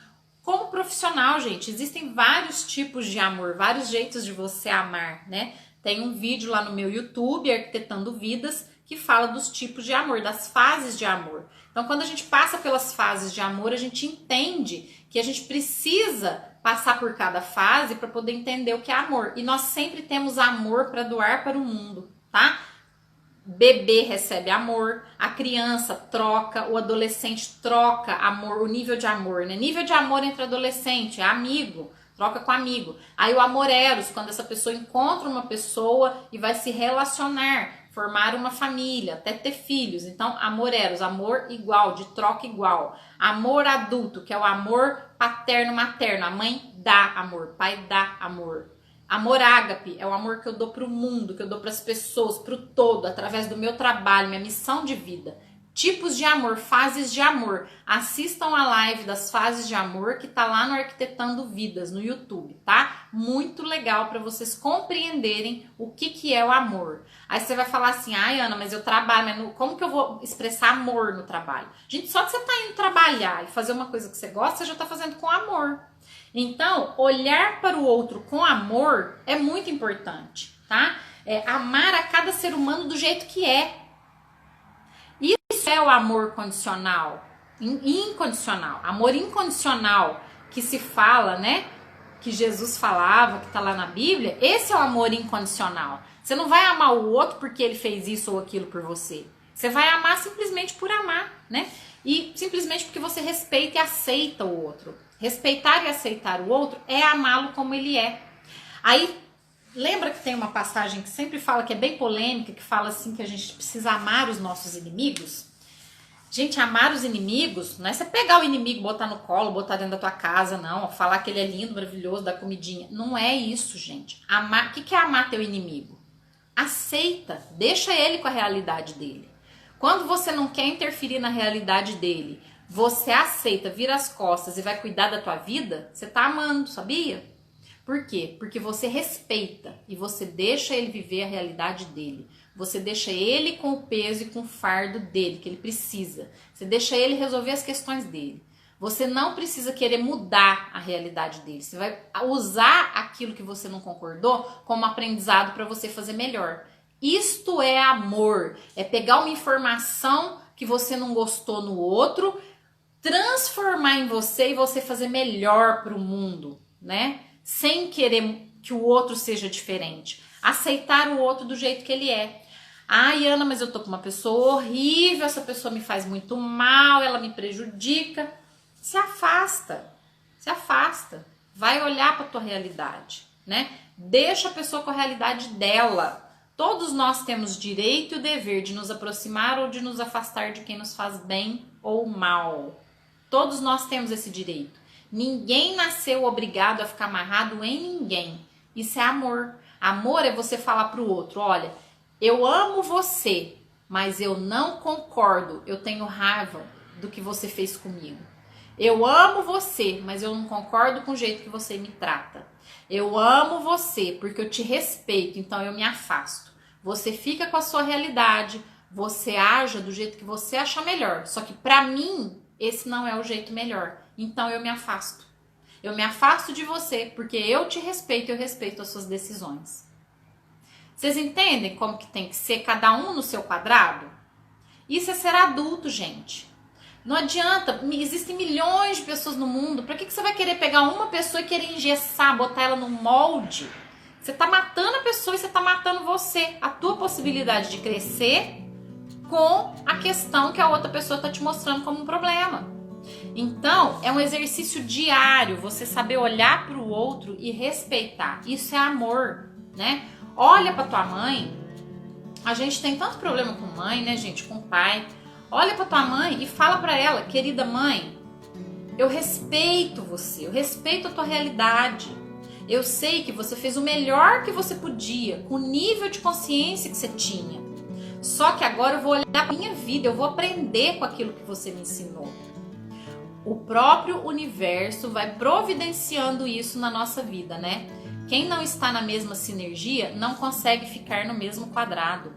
Speaker 1: como profissional, gente. Existem vários tipos de amor, vários jeitos de você amar, né? Tem um vídeo lá no meu YouTube, Arquitetando Vidas, que fala dos tipos de amor, das fases de amor. Então, quando a gente passa pelas fases de amor, a gente entende que a gente precisa passar por cada fase para poder entender o que é amor. E nós sempre temos amor para doar para o mundo, tá? Bebê recebe amor, a criança troca, o adolescente troca amor, o nível de amor, né? Nível de amor entre adolescente, é amigo, troca com amigo. Aí o amor eros, quando essa pessoa encontra uma pessoa e vai se relacionar, formar uma família, até ter filhos. Então, amor eros, amor igual, de troca igual. Amor adulto, que é o amor paterno-materno. A mãe dá amor, o pai dá amor. Amor ágape é o amor que eu dou para o mundo, que eu dou para as pessoas, para o todo, através do meu trabalho, minha missão de vida. Tipos de amor, fases de amor. Assistam a live das fases de amor que tá lá no Arquitetando Vidas, no YouTube, tá? Muito legal para vocês compreenderem o que é o amor. Aí você vai falar assim, ai Ana, mas eu trabalho, mas como que eu vou expressar amor no trabalho? Gente, só de você tá indo trabalhar e fazer uma coisa que você gosta, você já tá fazendo com amor. Então, olhar para o outro com amor é muito importante, tá? Amar a cada ser humano do jeito que é. Isso é o amor condicional, incondicional. Amor incondicional que se fala, né? Que Jesus falava, que tá lá na Bíblia. Esse é o amor incondicional. Você não vai amar o outro porque ele fez isso ou aquilo por você. Você vai amar simplesmente por amar, né? E simplesmente porque você respeita e aceita o outro. Respeitar e aceitar o outro é amá-lo como ele é. Aí, lembra que tem uma passagem que sempre fala, que é bem polêmica, que fala assim que a gente precisa amar os nossos inimigos? Gente, amar os inimigos não é você pegar o inimigo, botar no colo, botar dentro da tua casa, não. Falar que ele é lindo, maravilhoso, dar comidinha. Não é isso, gente. Amar, o que é amar teu inimigo? Aceita, deixa ele com a realidade dele. Quando você não quer interferir na realidade dele, você aceita, vira as costas e vai cuidar da tua vida, você tá amando, sabia? Por quê? Porque você respeita e você deixa ele viver a realidade dele. Você deixa ele com o peso e com o fardo dele, que ele precisa. Você deixa ele resolver as questões dele. Você não precisa querer mudar a realidade dele. Você vai usar aquilo que você não concordou como aprendizado para você fazer melhor. Isto é amor. É pegar uma informação que você não gostou no outro, transformar em você e você fazer melhor para o mundo, né? Sem querer que o outro seja diferente. Aceitar o outro do jeito que ele é. Ai, Ana, mas eu tô com uma pessoa horrível, essa pessoa me faz muito mal, ela me prejudica. Se afasta. Se afasta. Vai olhar para tua realidade, né? Deixa a pessoa com a realidade dela. Todos nós temos direito e o dever de nos aproximar ou de nos afastar de quem nos faz bem ou mal. Todos nós temos esse direito. Ninguém nasceu obrigado a ficar amarrado em ninguém. Isso é amor. Amor é você falar pro outro, olha, eu amo você, mas eu não concordo, eu tenho raiva do que você fez comigo. Eu amo você, mas eu não concordo com o jeito que você me trata. Eu amo você porque eu te respeito, então eu me afasto. Você fica com a sua realidade, você aja do jeito que você achar melhor. Só que pra mim, esse não é o jeito melhor. Então eu me afasto. Eu me afasto de você porque eu te respeito e eu respeito as suas decisões. Vocês entendem como que tem que ser cada um no seu quadrado? Isso é ser adulto, gente. Não adianta, existem milhões de pessoas no mundo. Pra que você vai querer pegar uma pessoa e querer engessar, botar ela num molde? Você tá matando a pessoa e você tá matando você. A tua possibilidade de crescer com a questão que a outra pessoa tá te mostrando como um problema. Então, é um exercício diário, você saber olhar pro outro e respeitar. Isso é amor, né? Olha pra tua mãe. A gente tem tanto problema com mãe, né, gente? Com pai. Olha pra tua mãe e fala pra ela, querida mãe, eu respeito você, eu respeito a tua realidade. Eu sei que você fez o melhor que você podia, com o nível de consciência que você tinha. Só que agora eu vou olhar pra minha vida, eu vou aprender com aquilo que você me ensinou. O próprio universo vai providenciando isso na nossa vida, né? Quem não está na mesma sinergia não consegue ficar no mesmo quadrado.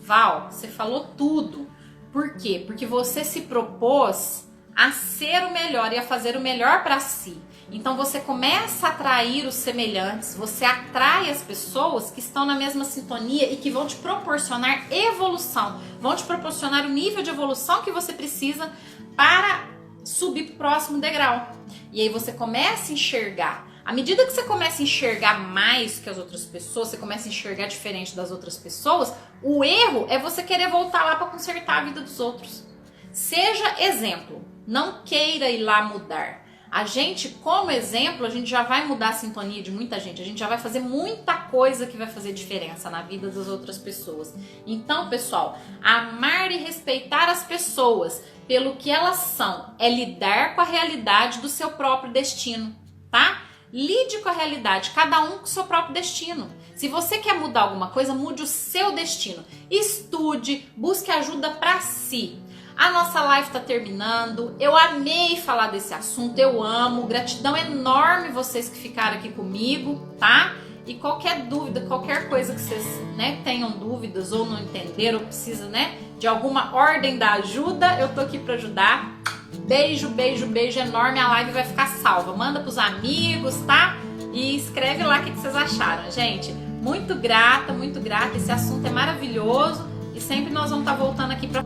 Speaker 1: Val, você falou tudo. Por quê? Porque você se propôs a ser o melhor e a fazer o melhor para si. Então você começa a atrair os semelhantes, você atrai as pessoas que estão na mesma sintonia e que vão te proporcionar evolução, vão te proporcionar o nível de evolução que você precisa para subir para o próximo degrau. E aí você começa a enxergar. À medida que você começa a enxergar mais que as outras pessoas, você começa a enxergar diferente das outras pessoas, o erro é você querer voltar lá para consertar a vida dos outros. Seja exemplo, não queira ir lá mudar. A gente, como exemplo, a gente já vai mudar a sintonia de muita gente, a gente já vai fazer muita coisa que vai fazer diferença na vida das outras pessoas. Então, pessoal, amar e respeitar as pessoas pelo que elas são é lidar com a realidade do seu próprio destino, tá? Lide com a realidade, cada um com o seu próprio destino. Se você quer mudar alguma coisa, mude o seu destino. Estude, busque ajuda para si. A nossa live tá terminando. Eu amei falar desse assunto, eu amo. Gratidão enorme vocês que ficaram aqui comigo, tá? E qualquer dúvida, qualquer coisa que vocês, né, tenham dúvidas ou não entenderam, ou precisa, né, de alguma ordem da ajuda, eu tô aqui para ajudar. Beijo, beijo, beijo enorme. A live vai ficar salva. Manda pros amigos, tá? E escreve lá o que vocês acharam, gente. Muito grata, muito grata. Esse assunto é maravilhoso e sempre nós vamos estar voltando aqui para